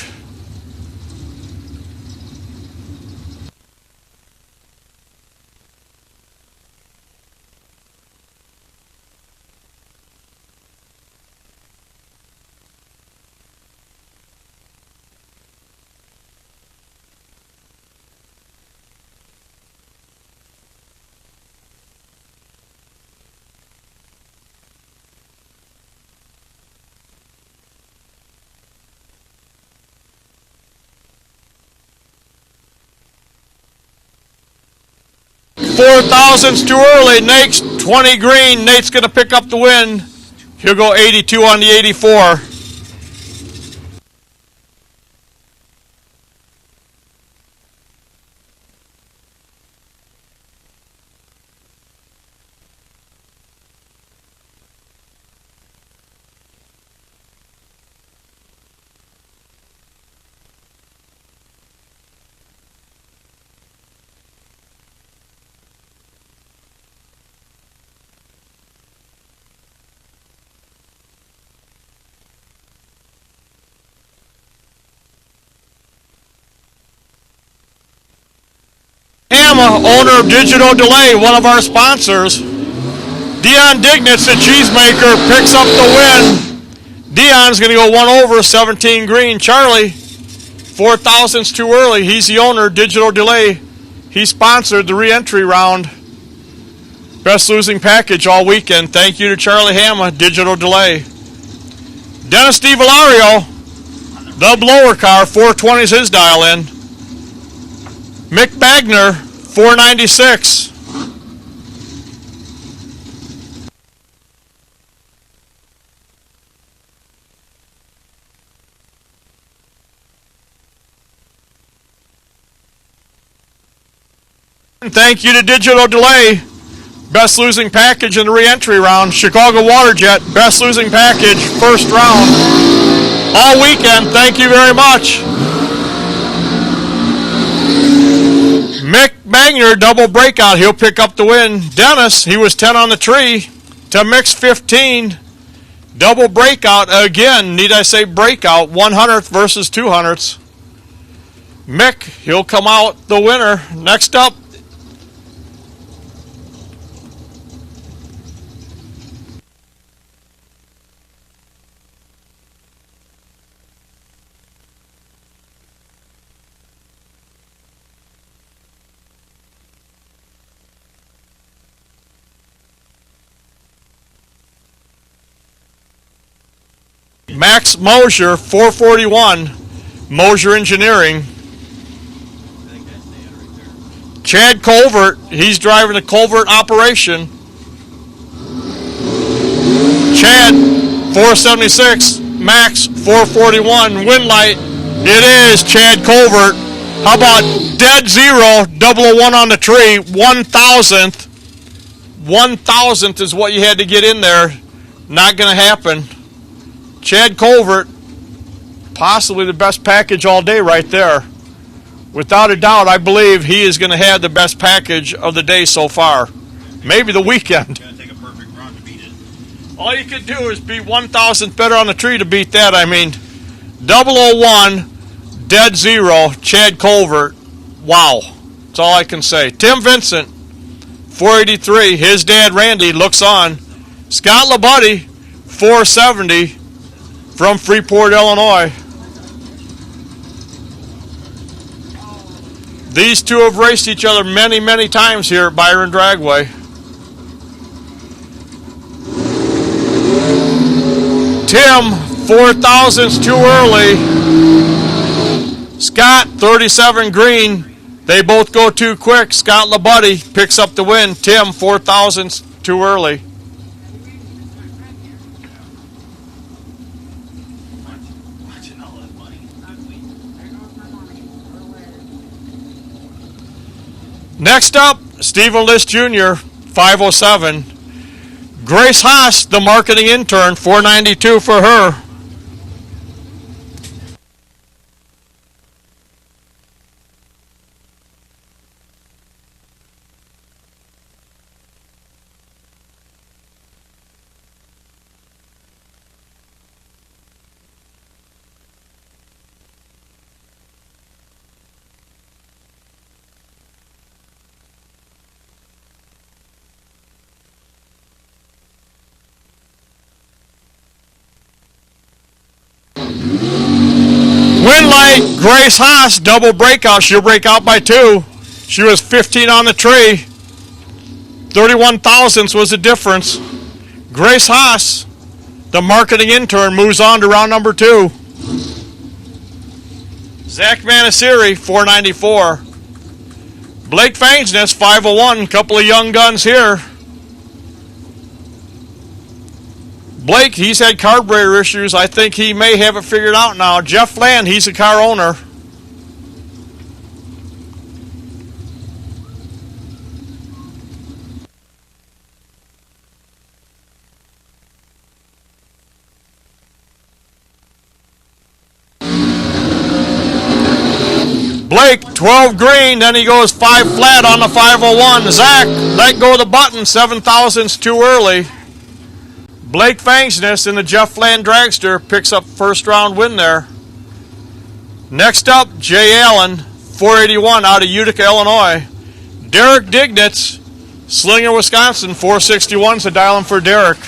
$4,000's too early. Nate's 20 green. Nate's going to pick up the win. He'll go 82 on the 84. Hamma, owner of Digital Delay, one of our sponsors. Dion Dignitz, the cheesemaker, picks up the win. Dion's going to go 1 over, 17 green. Charlie, 4,000's too early. He's the owner, Digital Delay. He sponsored the re-entry round. Best losing package all weekend. Thank you to Charlie Hamma, Digital Delay. Dennis DiValario, the blower car, 420's his dial-in. Mick Bagner, 496. Thank you to Digital Delay. Best losing package in the re-entry round. Chicago Waterjet, best losing package, first round. All weekend, thank you very much. Mick Magner, double breakout. He'll pick up the win. Dennis, he was 10 on the tree to Mick's 15. Double breakout. Again, need I say breakout. 100th versus 200ths. Mick, he'll come out the winner. Next up, Max Mosier, 441, Mosier Engineering. Chad Colvert, he's driving the Colvert operation. Chad, 476, Max, 441, Winlight. It is Chad Colvert. How about dead zero, 001 on the tree, 1,000th. 1,000th is what you had to get in there. Not going to happen. Chad Colvert, possibly the best package all day right there. Without a doubt, I believe he is going to have the best package of the day so far. Maybe the weekend. It's going to take a perfect run to beat it. All you could do is be 1,000th better on the tree to beat that. I mean, 001, dead zero, Chad Colvert. Wow. That's all I can say. Tim Vincent, 483. His dad, Randy, looks on. Scott Labuddy, 470. From Freeport, Illinois. These two have raced each other many, many times here at Byron Dragway. Tim, 4,000's too early. Scott, 37 green. They both go too quick. Scott Labuddy picks up the win. Tim, 4,000's too early. Next up, Stephen List Jr., 507. Grace Haas, the marketing intern, 492 for her. Winlight, Grace Haas, double breakout. She'll break out by 2. She was 15 on the tree. 31 thousandths was the difference. Grace Haas, the marketing intern, moves on to round number 2. Zach Manasiri, 494. Blake Fangsness, 501. Couple of young guns here. Blake, he's had carburetor issues. I think he may have it figured out now. Jeff Land, he's a car owner. Blake, 12 green, then he goes 5 flat on the 501. Zach, let go of the button, 7,000's too early. Blake Fangsness in the Jeff Land Dragster picks up first round win there. Next up, Jay Allen, 481 out of Utica, Illinois. Derek Dignitz, Slinger, Wisconsin, 461, so dial him for Derek.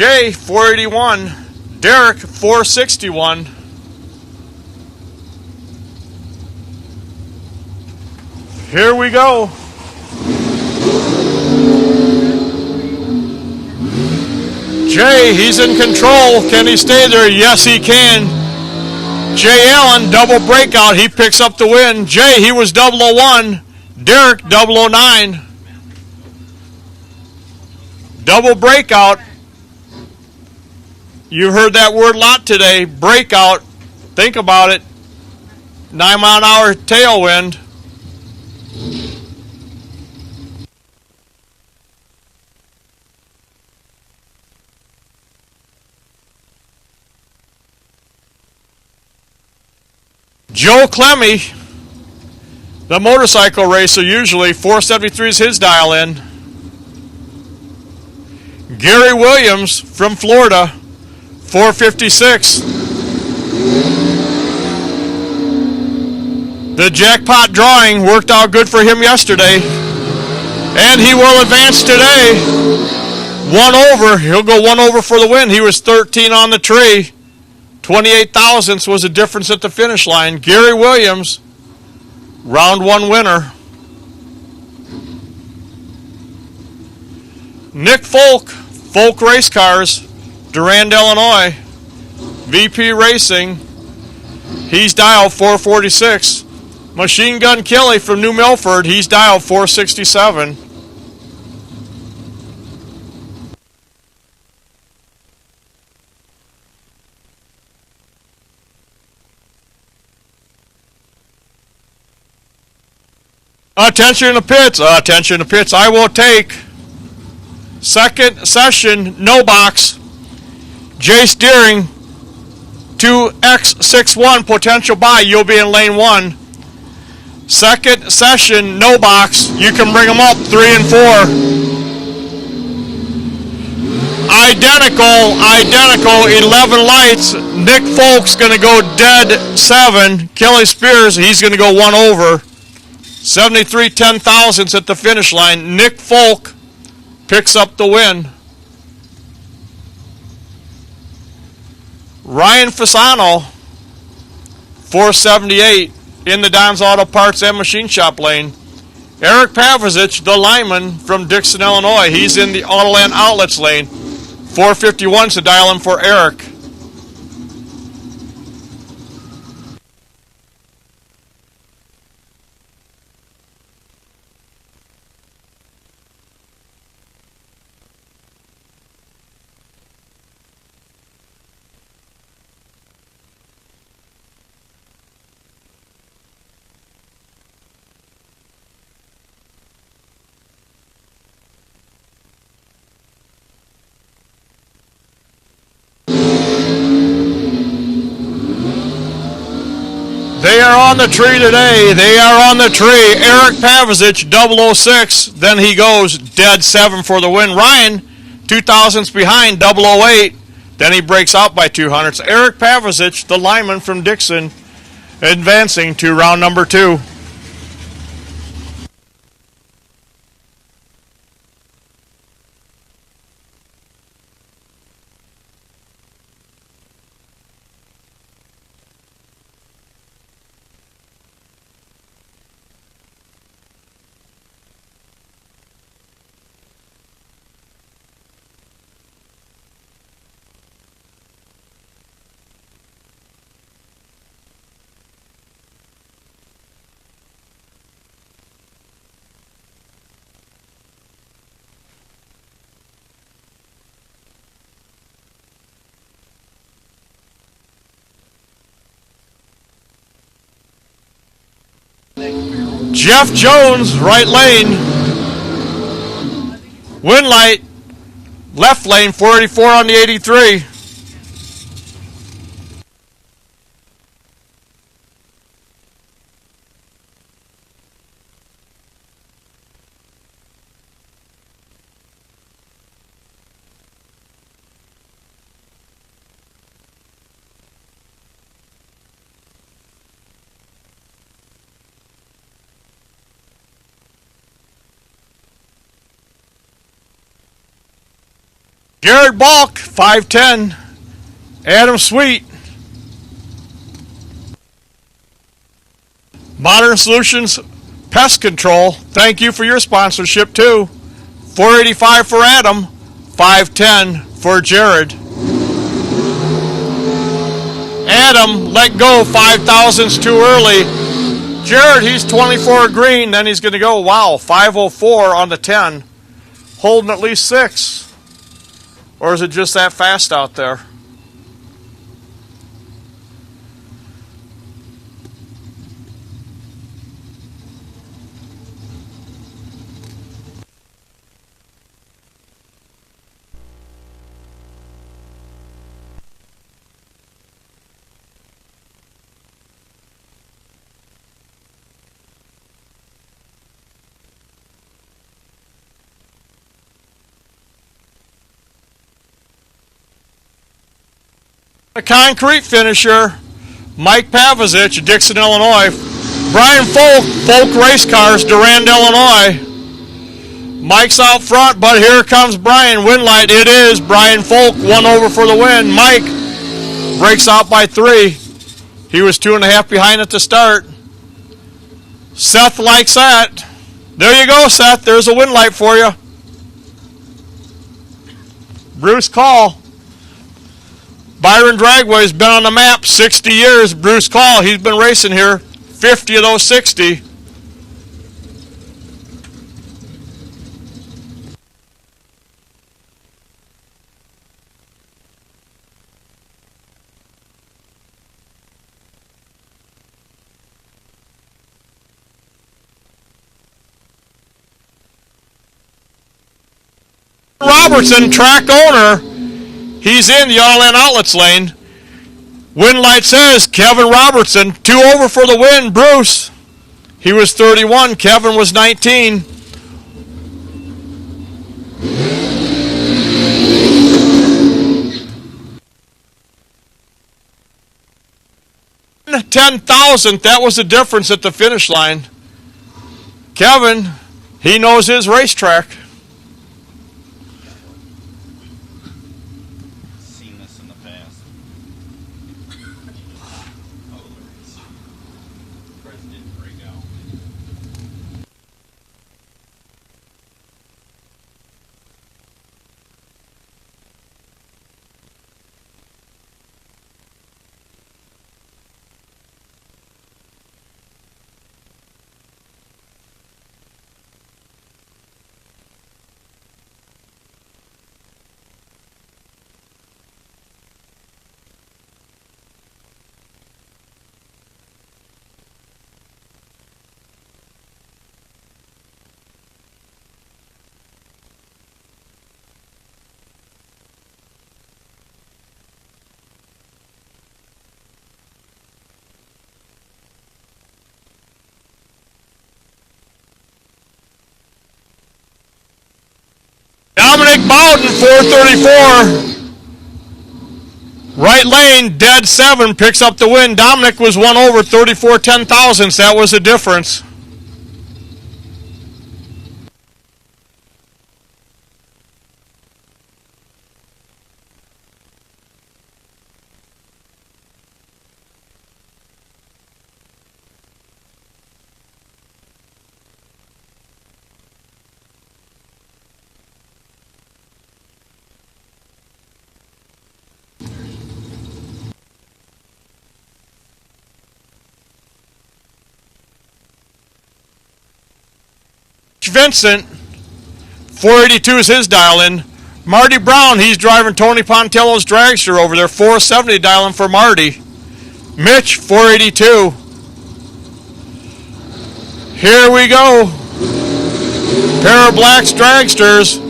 Jay, 481. Derek, 461. Here we go. Jay, he's in control. Can he stay there? Yes, he can. Jay Allen, double breakout. He picks up the win. Jay, he was 001. Derek, 009. Double breakout. You heard that word a lot today. Breakout. Think about it. 9-mile-an-hour tailwind. Joe Clemmy, the motorcycle racer, usually 473 is his dial in. Gary Williams from Florida, 456. The jackpot drawing worked out good for him yesterday, and he will advance today. One over, he'll go one over for the win. He was 13 on the tree. 28 thousandths was the difference at the finish line. Gary Williams, round one winner. Nick Folk Race Cars, Durand, Illinois, VP Racing. He's dialed 446. Machine Gun Kelly from New Milford, he's dialed 467. Attention in the pits. Attention in the pits. I will take second session, no box. Jace Deering, 2X61, potential buy. You'll be in lane 1. Second session, no box. You can bring them up 3 and 4. Identical, 11 lights. Nick Folk's going to go dead 7. Kelly Spears, he's going to go 1 over. 73 10,000ths at the finish line. Nick Folk picks up the win. Ryan Fasano, 478 in the Don's Auto Parts and Machine Shop lane. Eric Pavicic, the lineman from Dixon, Illinois. He's in the Autoland Outlets lane. 451 to dial him for Eric. They are on the tree today. They are on the tree. Eric Pavicic, 006. Then he goes dead 7 for the win. Ryan, 2,000ths behind, 008. Then he breaks out by 200ths. Eric Pavicic, the lineman from Dixon, advancing to round number 2. Jeff Jones, right lane. Win light, left lane, 484 on the 83. Jared Balk, 510. Adam Sweet. Modern Solutions Pest Control, thank you for your sponsorship too. 485 for Adam, 510 for Jared. Adam let go 5 thousandths too early. Jared, he's 24 green, then he's going to go, wow, 504 on the 10. Holding at least 6. Or is it just that fast out there? A concrete finisher, Mike Pavicic, Dixon, Illinois. Brian Folk Race Cars, Durand, Illinois. Mike's out front, but here comes Brian. Win light, it is Brian Folk, 1 over for the win. Mike breaks out by 3. He was 2.5 behind at the start. Seth likes that. There you go, Seth. There's a win light for you. Bruce Call. Byron Dragway has been on the map 60 years. Bruce Call, he's been racing here 50 of those 60. Robertson, track owner. He's in the all-in outlets lane. Win light says Kevin Robertson, 2 over for the win. Bruce, he was 31. Kevin was 19. $10,000, that was the difference at the finish line. Kevin, he knows his racetrack. Dominic Bowden, 434. Right lane, dead 7, picks up the win. Dominic was 1 over, 34 10,000ths. That was the difference. Vincent, 482 is his dial-in. Marty Brown, he's driving Tony Pontillo's Dragster over there, 470 dial-in for Marty. Mitch, 482. Here we go. Pair of Blacks Dragsters.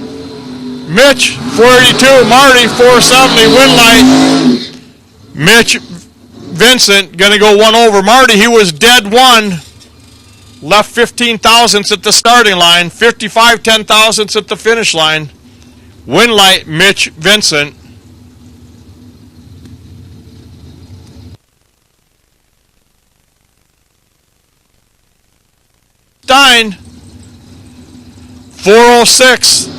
Mitch, 482. Marty, 470. Win light. Mitch Vincent, going to go 1 over. Marty, he was dead 1. Left 15 thousandths at the starting line, 55 10,000ths at the finish line. Win light, Mitch Vincent. Stein, 406.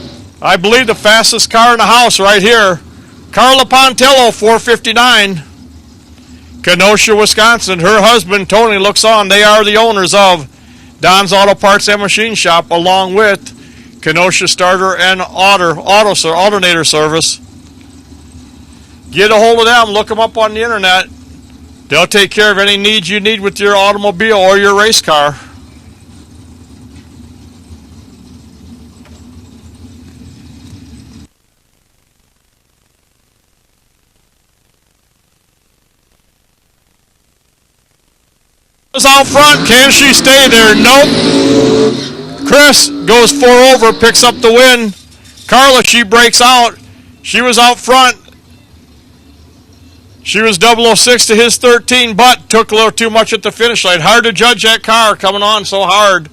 I believe the fastest car in the house right here. Carla Pontillo, 459. Kenosha, Wisconsin. Her husband, Tony, looks on. They are the owners of Don's Auto Parts and Machine Shop, along with Kenosha Starter and Alternator Service. Get a hold of them. Look them up on the internet. They'll take care of any needs you need with your automobile or your race car. Out front, can she stay there? Nope. Chris goes 4 over, picks up the win. Carla, she breaks out. She was out front. She was 006 to his 13, but took a little too much at the finish line. Hard to judge that car coming on so hard.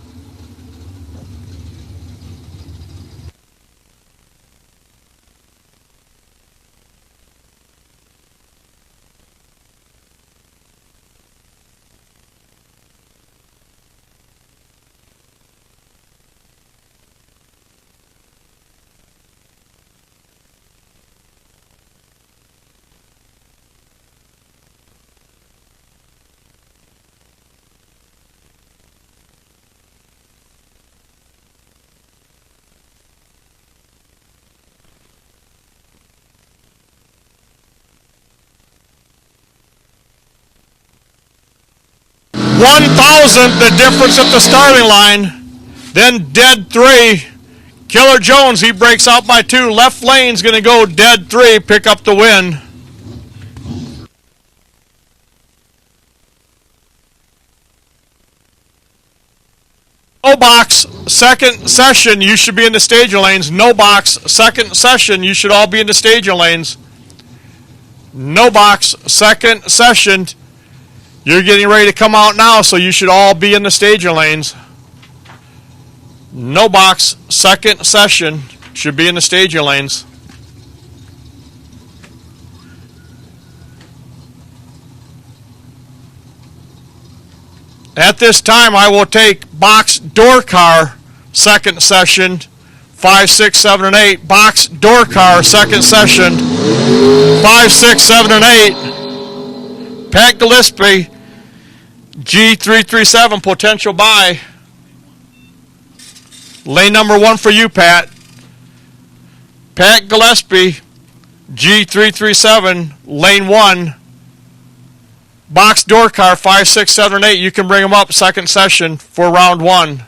$1,000 the difference at the starting line. Then dead 3. Killer Jones, he breaks out by 2. Left lane's going to go dead 3, pick up the win. No box, second session, you should be in the staging lanes. No box, second session, you should all be in the staging lanes. No box, second session. You're getting ready to come out now, so you should all be in the staging lanes. No box, second session, should be in the staging lanes. At this time, I will take box door car, second session, 5, 6, 7, and 8. Box door car, second session, 5, 6, 7, and 8. Pat Gillespie, G337, potential buy. Lane number 1 for you, Pat. Pat Gillespie, G337, lane 1. Box door car, 5, 6, 7, and 8. You can bring them up second session for round 1.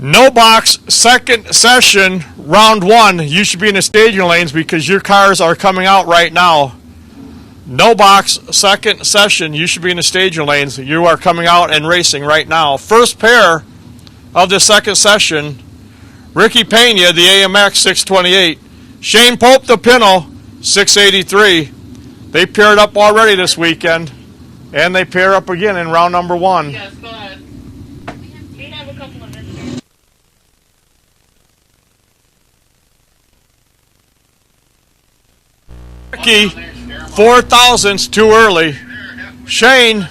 No box, second session, round 1. You should be in the staging lanes because your cars are coming out right now. No box, second session. You should be in the staging lanes. You are coming out and racing right now. First pair of the second session, Ricky Pena, the AMX 628. Shane Pope, the Pinto, 683. They paired up already this weekend. And they pair up again in round number 1. Yes, go ahead. We have a couple of visitors. Ricky, 4 thousandths too early. Shane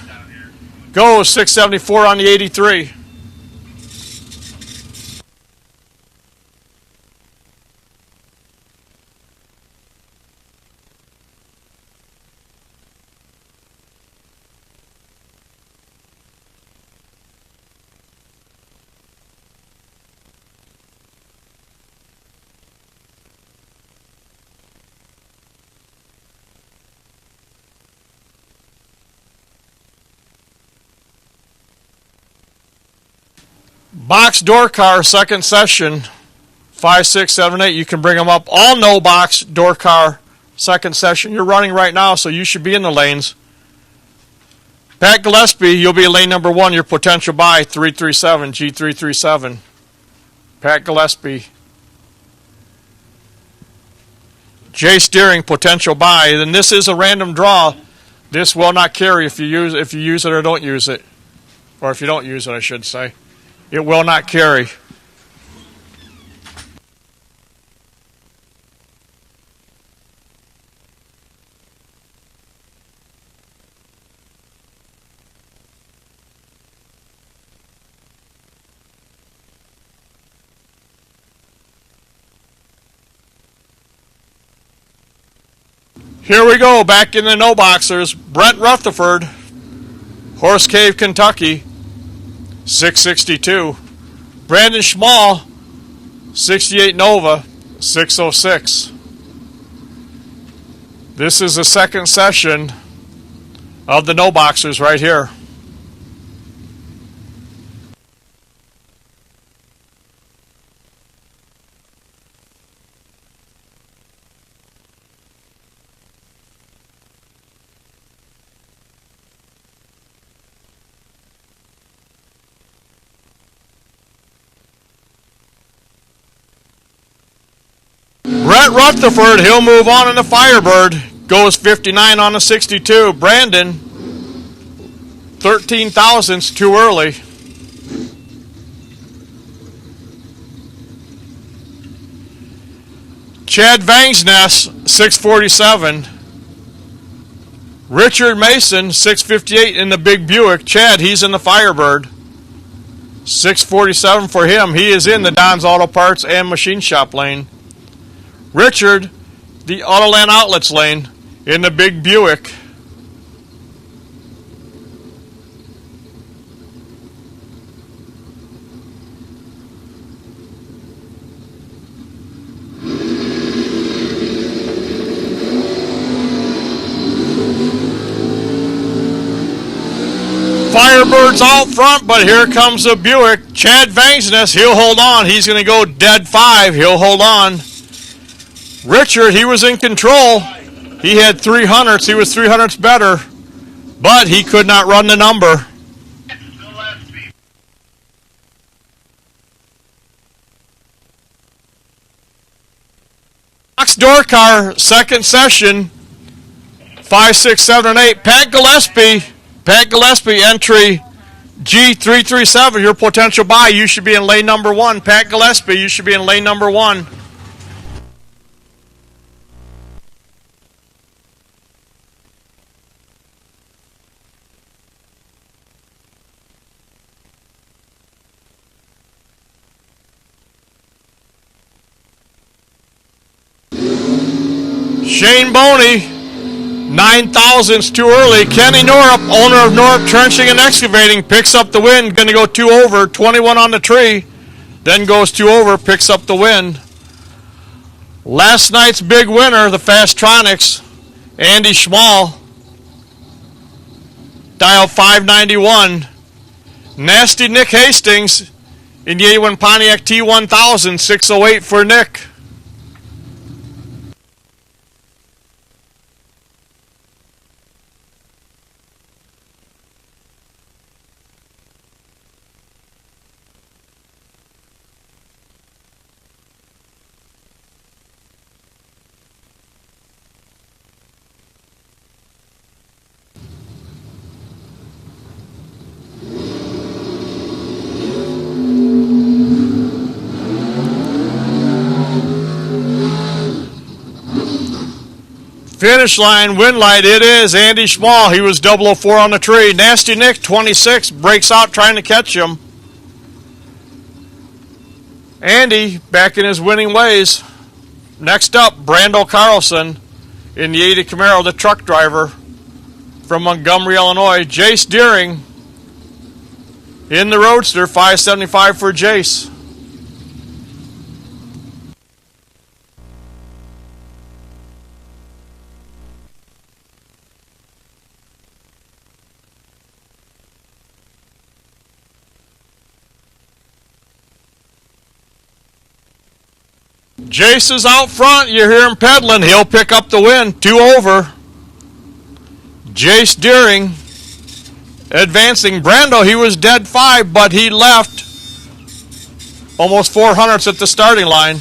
goes 674 on the 83. Box door car, second session, 5, 6, 7, 8. You can bring them up. All no box door car, second session. You're running right now, so you should be in the lanes. Pat Gillespie, you'll be in lane number 1. Your potential buy, 337, G337. Pat Gillespie. Jay Steering, potential buy. And this is a random draw. This will not carry if you use it or don't use it. Or if you don't use it, I should say. It will not carry. Here we go, back in the no boxers. Brent Rutherford, Horse Cave, Kentucky, 662. Brandon Schmall, 68 Nova, 606. This is the second session of the no boxers right here. Brett Rutherford, he'll move on in the Firebird. Goes 59 on the 62. Brandon, 13 thousandths too early. Chad Vangsness, 647. Richard Mason, 658 in the big Buick. Chad, he's in the Firebird. 647 for him. He is in the Don's Auto Parts and Machine Shop lane. Richard, the Autoland Outlets lane in the big Buick. Firebird's out front, but here comes the Buick. Chad Vangsness, he'll hold on. He's going to go dead 5. He'll hold on. Richard, he was in control. He had 300ths. He was 300ths better, but he could not run the number. Box door car, second session, 5, 6, 7, 8. Pat Gillespie, entry G337, your potential buy. You should be in lane number 1. Pat Gillespie, you should be in lane number 1. Shane Boney, 9 thousandths too early. Kenny Norup, owner of Norup Trenching and Excavating, picks up the win. Going to go 2 over, 21 on the tree. Then goes 2 over, picks up the win. Last night's big winner, the Fastronics, Andy Schmall, dial 591. Nasty Nick Hastings in the 81 Pontiac T1000, 608 for Nick. Finish line, win light, it is Andy Schmall. He was 004 on the tree. Nasty Nick, 26, breaks out trying to catch him. Andy, back in his winning ways. Next up, Brando Carlson in the 80 Camaro, the truck driver from Montgomery, Illinois. Jace Deering in the Roadster, 575 for Jace. Jace is out front. You hear him pedaling. He'll pick up the win. 2 over. Jace Deering advancing. Brando, he was dead 5, but he left almost 400s at the starting line.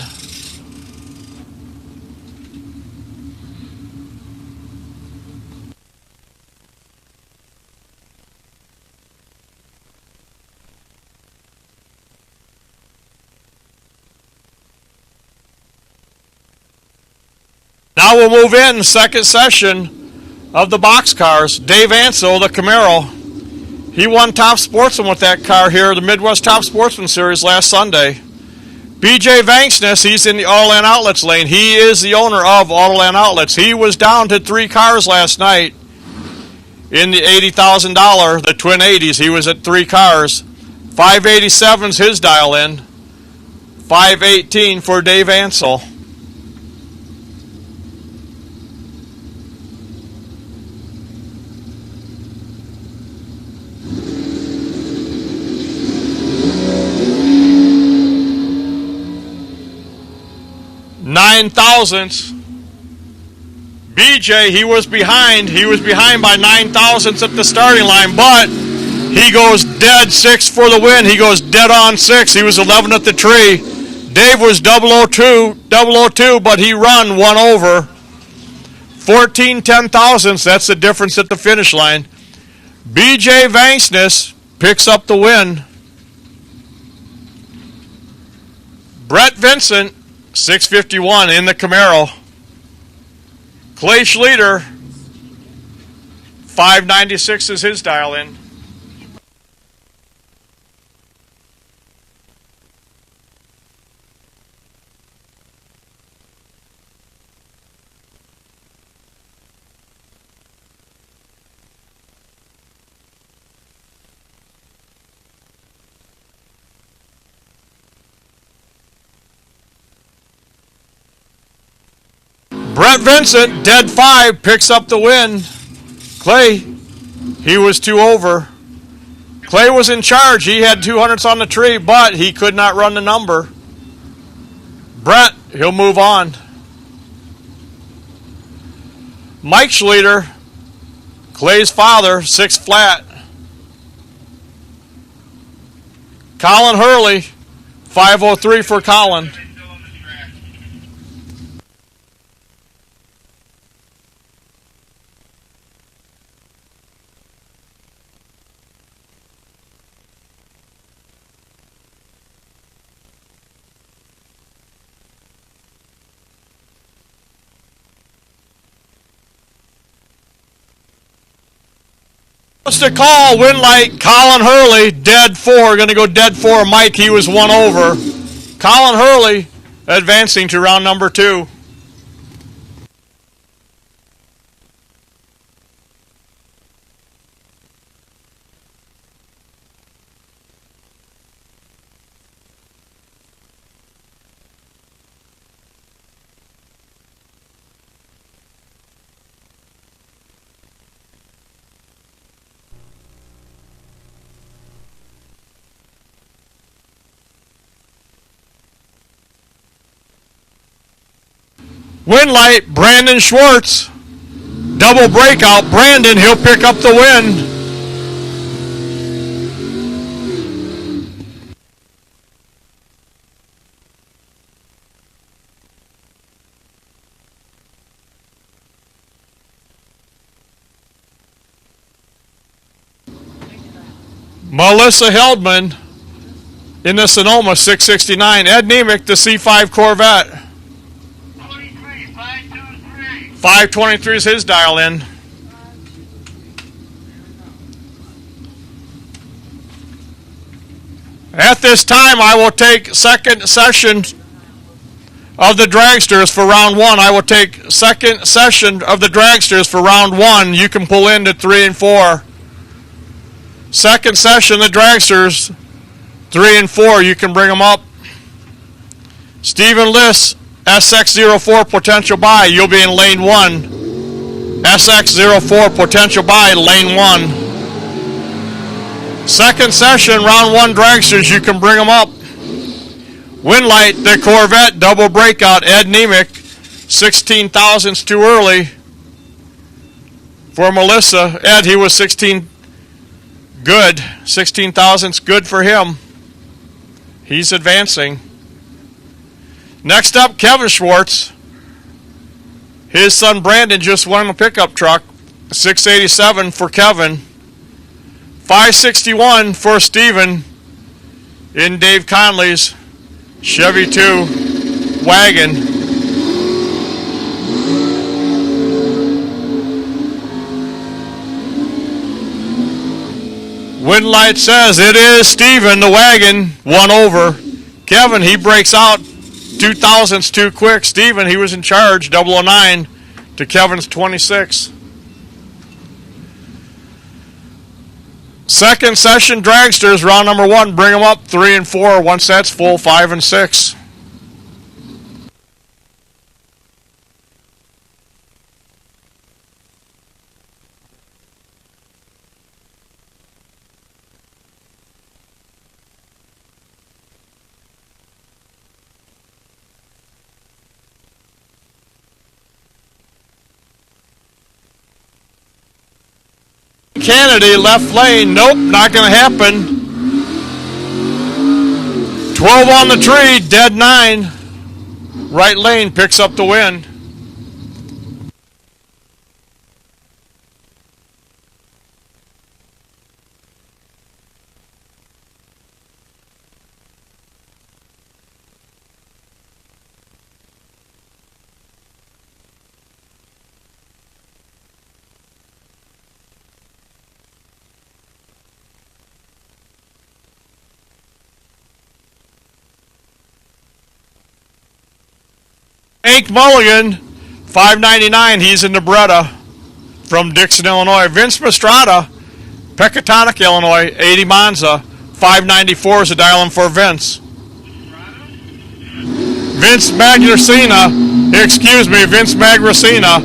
Now we'll move in second session of the box cars. Dave Ansel, the Camaro. He won Top Sportsman with that car here, the Midwest Top Sportsman Series last Sunday. BJ Vanksness, he's in the Autoland Outlets lane. He is the owner of Autoland Outlets. He was down to 3 cars last night in the $80,000, the Twin 80s. He was at 3 cars. 587's his dial in. 518 for Dave Ansel. Nine thousandths. BJ, he was behind. He was behind by 9 thousandths at the starting line, but he goes dead 6 for the win. He goes dead on 6. He was 11 at the tree. Dave was 002, but he run 1 over. 14 10,000ths. That's the difference at the finish line. BJ Vanksness picks up the win. Brett Vincent, 651 in the Camaro. Clay Schleter, 596 is his dial in. Brett Vincent, dead 5, picks up the win. Clay, he was 2 over. Clay was in charge. He had 200s on the tree, but he could not run the number. Brett, he'll move on. Mike Schleter, Clay's father, 6 flat. Colin Hurley, 503 for Colin. To call, win light, Colin Hurley, dead 4, going to go dead 4. Mike, he was 1 over. Colin Hurley advancing to round number 2. Win light, Brandon Schwartz. Double breakout. Brandon, he'll pick up the win. Melissa Heldman in the Sonoma 669. Ed Nemec, the C5 Corvette. 23, 523. 529. 523 is his dial in. At this time, I will take second session of the Dragsters for round 1. I will take second session of the Dragsters for round 1. You can pull into 3 and 4. Second session, the Dragsters, 3 and 4. You can bring them up. Stephen Liss, SX04 potential buy. You'll be in lane 1. SX04 potential buy, lane 1. Second session, round 1 Dragsters, you can bring them up. Winlight, the Corvette, double breakout, Ed Nemick, 16 thousandths too early for Melissa. Ed, he was 16 good, 16 thousandths good for him. He's advancing. Next up, Kevin Schwartz. His son Brandon just won a pickup truck, 687 for Kevin. 561 for Steven in Dave Conley's Chevy 2 wagon. Windlight says it is Steven, the wagon, 1 over. Kevin, he breaks out 2 thousandths too quick. Steven, he was in charge, 009 to Kevin's 26. Second session Dragsters, round number 1. Bring them up 3 and 4. Once that's full, 5 and 6. Kennedy, left lane. Nope, not going to happen. 12 on the tree, dead 9. Right lane picks up the win. Hank Mulligan, 599. He's in the Beretta from Dixon, Illinois. Vince Mastrada, Pecatonic, Illinois, 80 Monza. 594 is the dial-in for Vince. Vince Magracina, Vince Magracina.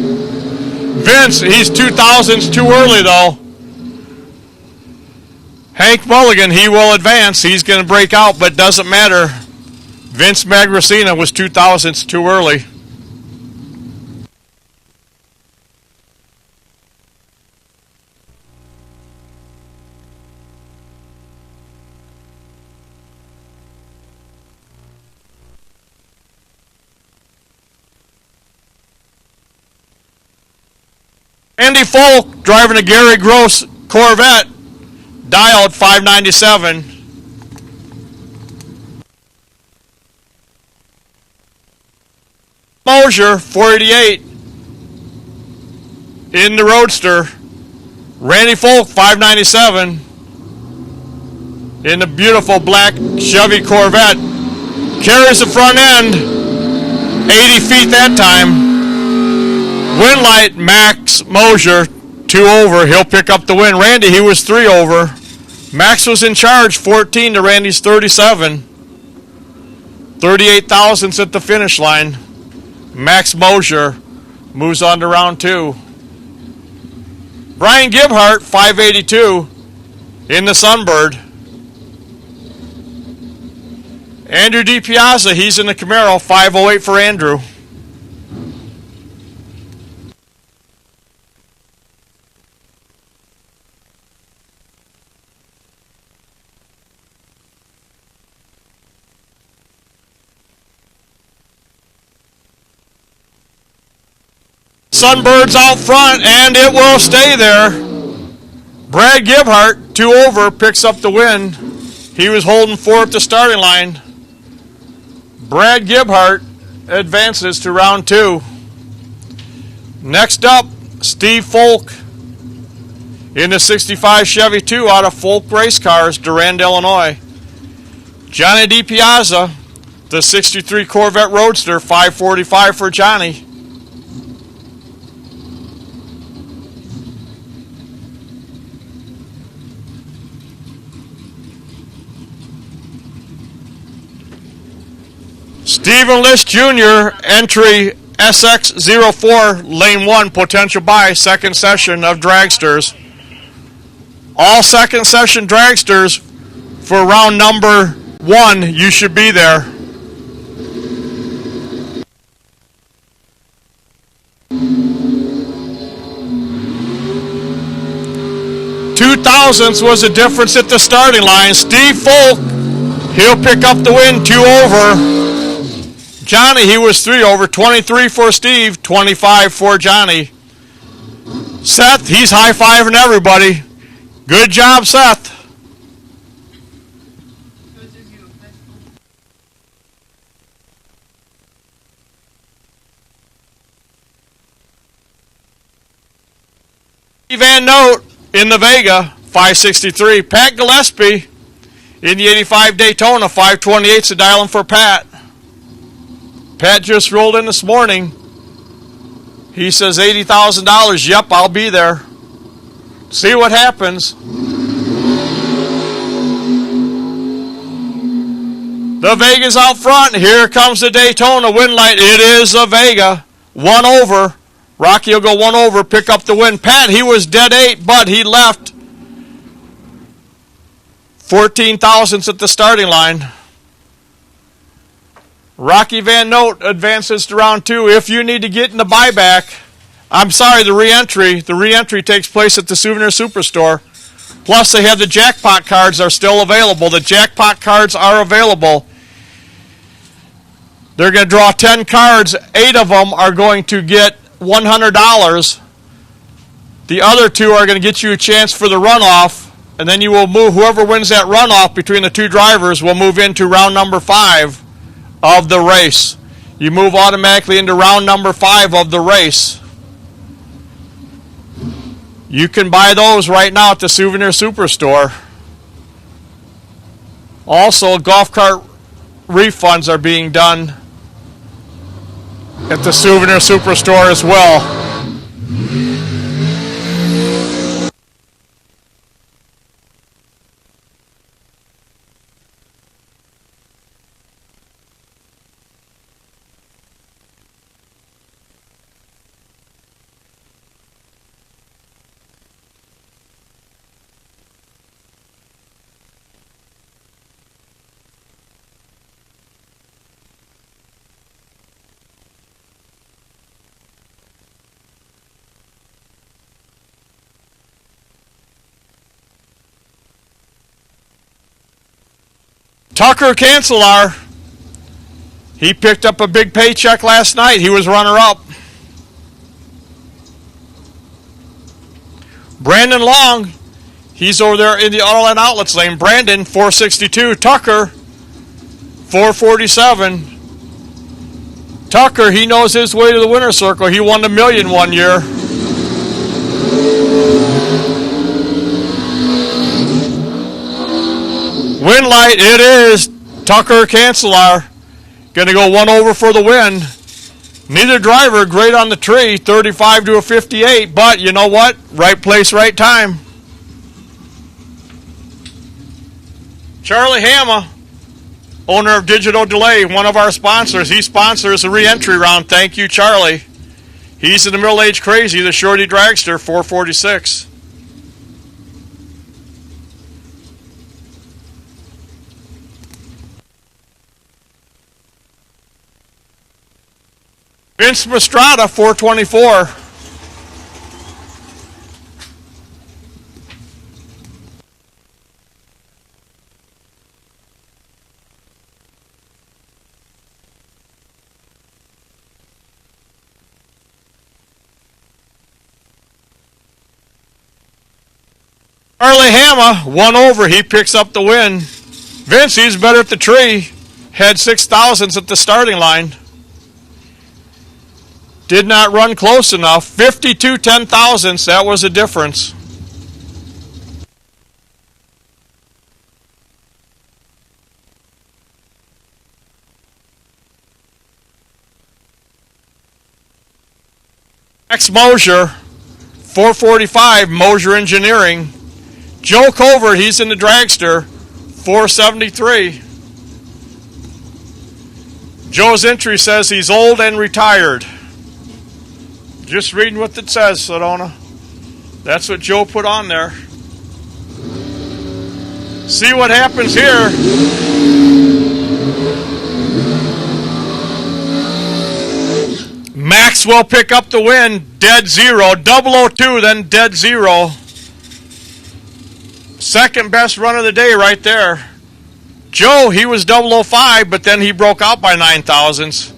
Vince, he's 2 thousandths too early, though. Hank Mulligan, he will advance. He's going to break out, but doesn't matter. Vince Magracina was 2 thousandths too early. Andy Folk driving a Gary Gross Corvette, dialed 597. Mosier, 488 in the Roadster. Randy Folk, 597 in the beautiful black Chevy Corvette. Carries the front end, 80 feet that time. Winlight, Max Mosier, 2 over. He'll pick up the win. Randy, he was 3 over. Max was in charge, 14 to Randy's 37. 38 thousandths at the finish line. Max Mosier moves on to round 2. Brian Gibhart, 582 in the Sunbird. Andrew DiPiazza, he's in the Camaro, 508 for Andrew. Sunbird's out front, and it will stay there. Brad Gibhart, 2 over, picks up the win. He was holding 4 at the starting line. Brad Gibhart advances to round 2. Next up, Steve Folk in the 65 Chevy 2 out of Folk Race Cars, Durand, Illinois. Johnny DiPiazza, the 63 Corvette Roadster, 545 for Johnny. Stephen List Jr., entry SX04, lane 1, potential buy, second session of Dragsters. All second session Dragsters for round number 1, you should be there. $2,000 was the difference at the starting line. Steve Folk, he'll pick up the win, 2 over. Johnny, he was 3 over, 23 for Steve, 25 for Johnny. Seth, he's high-fiving everybody. Good job, Seth. Van Note in the Vega, 563. Pat Gillespie in the 85 Daytona, 528's the dialing for Pat. Pat just rolled in this morning. He says $80,000. Yep, I'll be there. See what happens. The Vega's out front. Here comes the Daytona win light. It is a Vega. 1 over. Rocky will go 1 over, pick up the win. Pat, he was dead 8, but he left 14 thousandths at the starting line. Rocky Van Note advances to round 2. If you need to get in the buyback, the re-entry. The re-entry takes place at the Souvenir Superstore. Plus, they have the jackpot cards are still available. The jackpot cards are available. They're going to draw 10 cards. 8 of them are going to get $100. The other 2 are going to get you a chance for the runoff, and then you will move. Whoever wins that runoff between the 2 drivers will move into round number 5 of the race. You move automatically into round number 5 of the race. You can buy those right now at the Souvenir Superstore. Also, golf cart refunds are being done at the Souvenir Superstore as well. Tucker Cancelar, he picked up a big paycheck last night. He was runner-up. Brandon Long, he's over there in the Autoline Outlets lane. Brandon, 462. Tucker, 447. Tucker, he knows his way to the winner's circle. He won $1 million one year. Win light, it is Tucker Cancelar. Going to go 1 over for the win. Neither driver great on the tree, 35 to a 58, but you know what? Right place, right time. Charlie Hama, owner of Digital Delay, one of our sponsors. He sponsors the re-entry round. Thank you, Charlie. He's in the middle age crazy, the Shorty Dragster, 446. Vince Mastrada, 424. Charlie Hama, 1 over. He picks up the win. Vince, he's better at the tree. Had 6 thousandths at the starting line. Did not run close enough. 52 10,000ths, that was the difference. Max Mosier, 445, Mosier Engineering. Joe Covert, he's in the Dragster, 473. Joe's entry says he's old and retired. Just reading what it says, Sedona. That's what Joe put on there. See what happens here. Max will pick up the win, dead zero. 002, then dead zero. Second best run of the day right there. Joe, he was 005, but then he broke out by 9,000ths.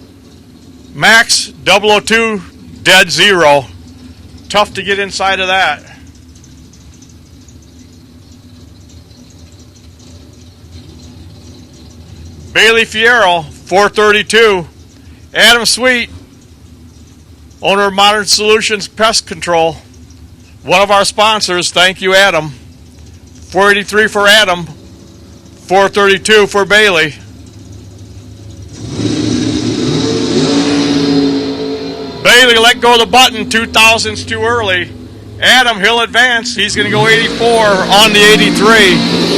Max, 002, dead zero. Tough to get inside of that. Bailey Fierro, 432. Adam Sweet, owner of Modern Solutions Pest Control. One of our sponsors. Thank you, Adam. 483 for Adam. 432 for Bailey. Bailey let go of the button. 2,000ths too early. Adam, he'll advance. He's going to go 84 on the 83.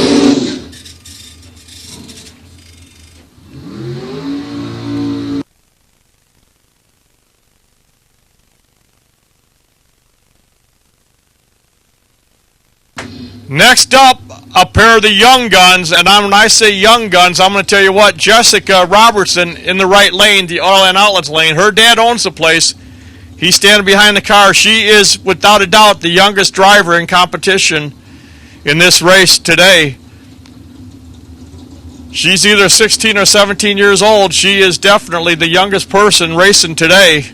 Next up, a pair of the young guns, and when I say young guns, I'm going to tell you what, Jessica Robertson in the right lane, the Autoland Outlets lane. Her dad owns the place. He's standing behind the car. She is, without a doubt, the youngest driver in competition in this race today. She's either 16 or 17 years old. She is definitely the youngest person racing today.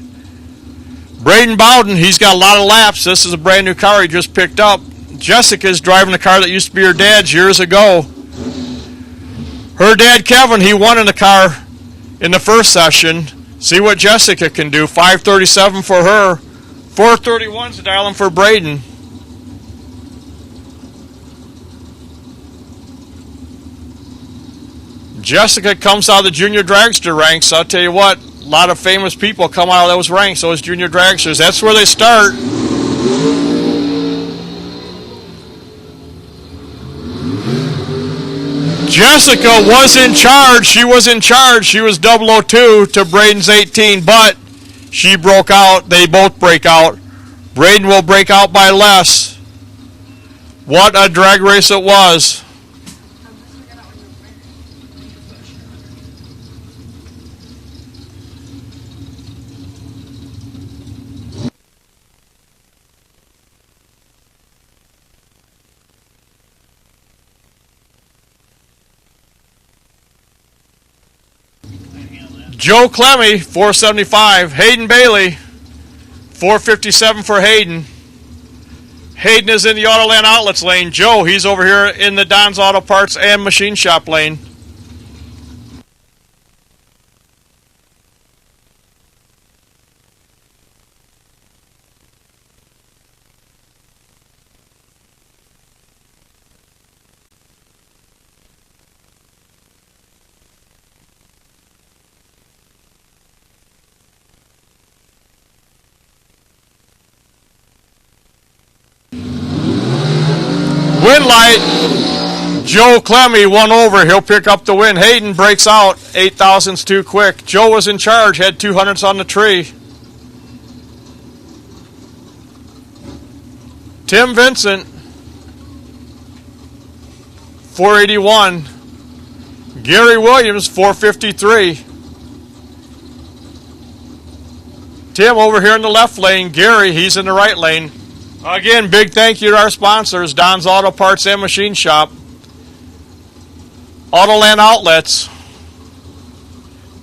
Braden Bowden, he's got a lot of laps. This is a brand new car he just picked up. Jessica's driving a car that used to be her dad's years ago. Her dad, Kevin, he won in the car in the first session. See what Jessica can do. 537 for her. 431's the dialing for Braden. Jessica comes out of the junior dragster ranks. I'll tell you what, a lot of famous people come out of those ranks, those junior dragsters. That's where they start. Jessica was in charge. She was in charge. She was 002 to Braden's 18, but she broke out. They both break out. Braden will break out by less. What a drag race it was. Joe Clemmy, 475. Hayden Bailey, 457 for Hayden. Hayden is in the Autoland Outlets lane. Joe, he's over here in the Don's Auto Parts and Machine Shop lane. Win light. Joe Clemmy won over. He'll pick up the win. Hayden breaks out. 8,000ths too quick. Joe was in charge. Had 200s on the tree. Tim Vincent, 481. Gary Williams, 453. Tim over here in the left lane. Gary, he's in the right lane. Again, big thank you to our sponsors, Don's Auto Parts and Machine Shop, Autoland Outlets,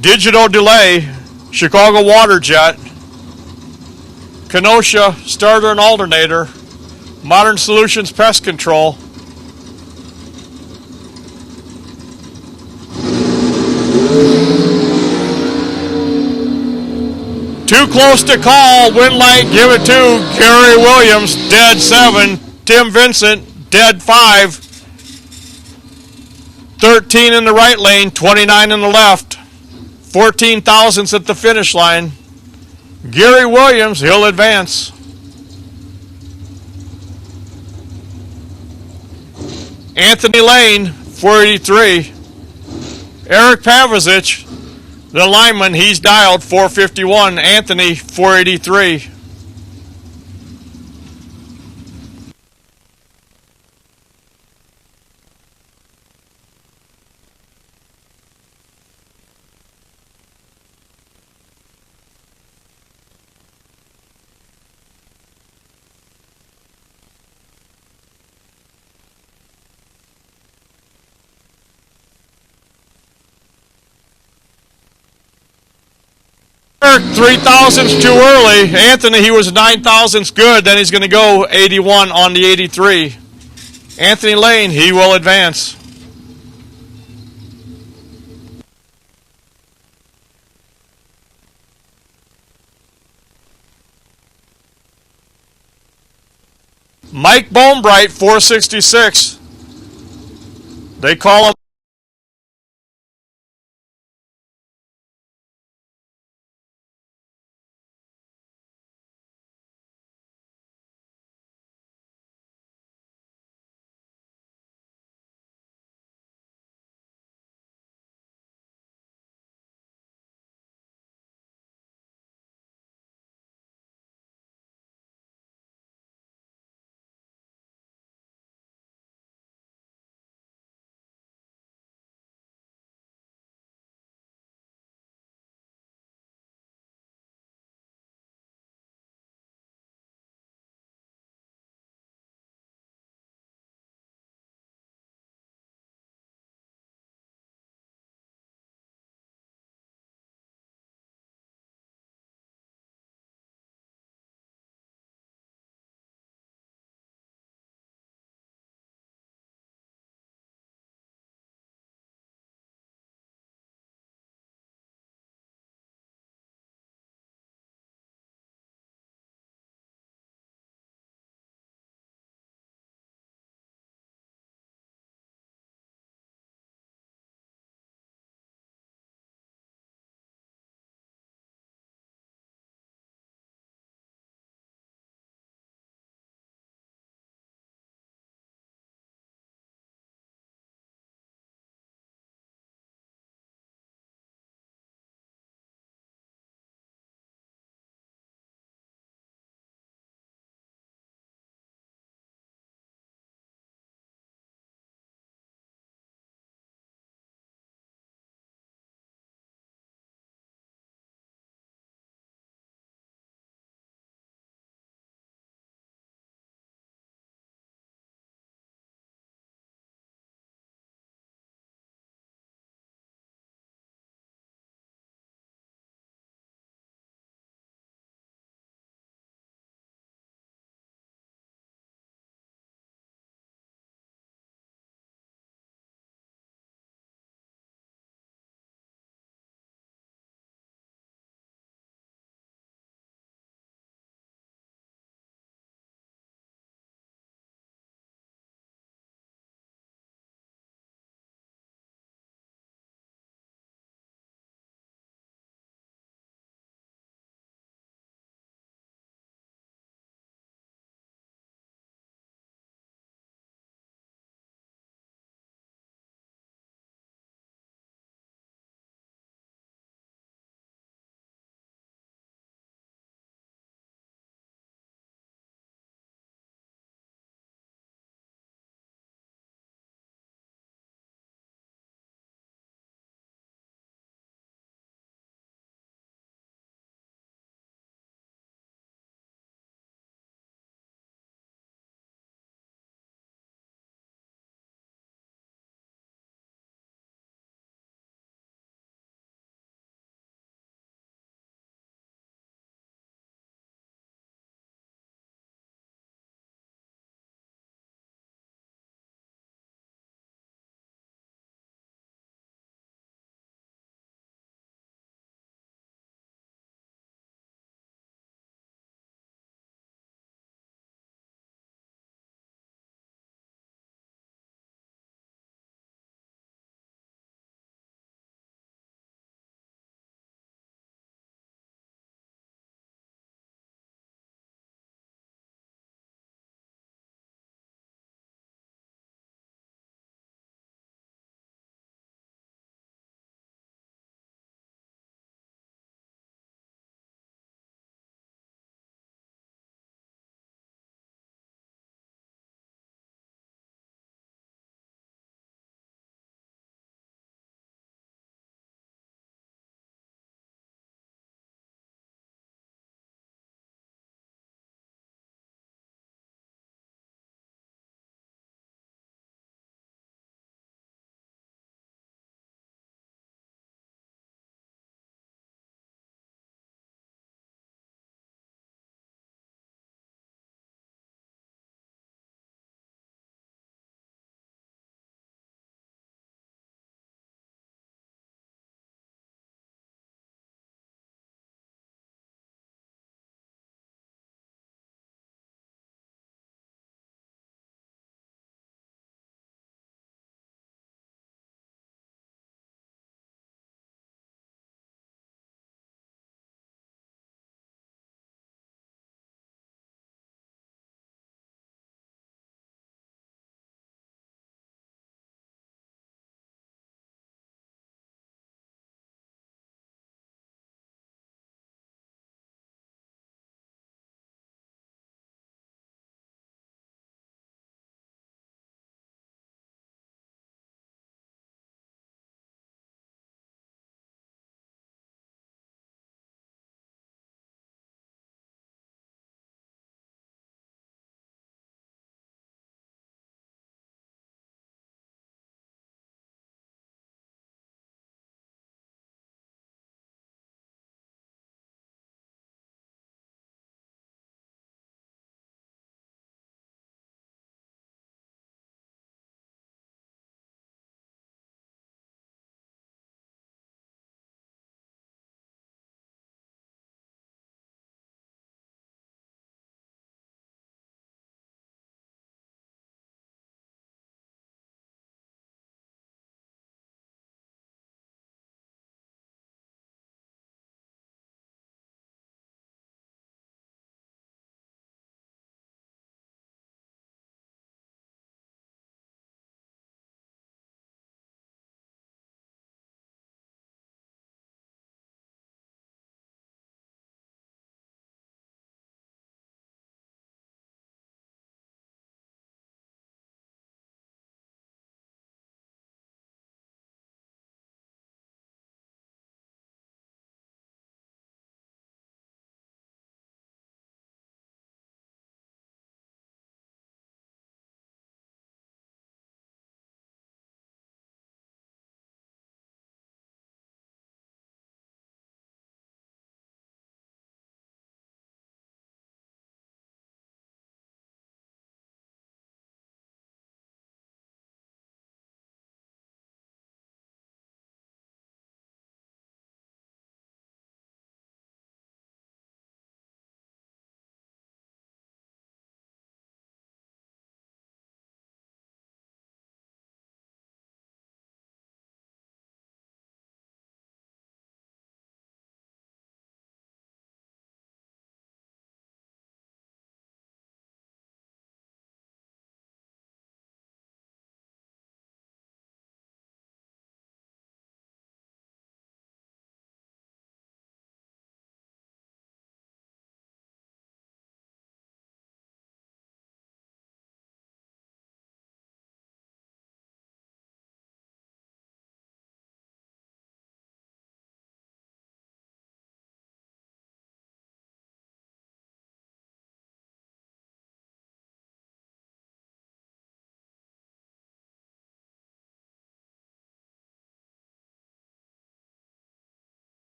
Digital Delay, Chicago Water Jet, Kenosha Starter and Alternator, Modern Solutions Pest Control, Too close to call. Win light, give it to Gary Williams. Dead 7. Tim Vincent, dead 5. 13 in the right lane, 29 in the left. 14 thousandths at the finish line. Gary Williams, he'll advance. Anthony Lane, 483. Eric Pavicic, the lineman, he's dialed 451. Anthony, 483. Eric, 3 thousandths too early. Anthony, he was 9 thousandths good. Then he's going to go 81 on the 83. Anthony Lane, he will advance. Mike Bonebright, 466. They call him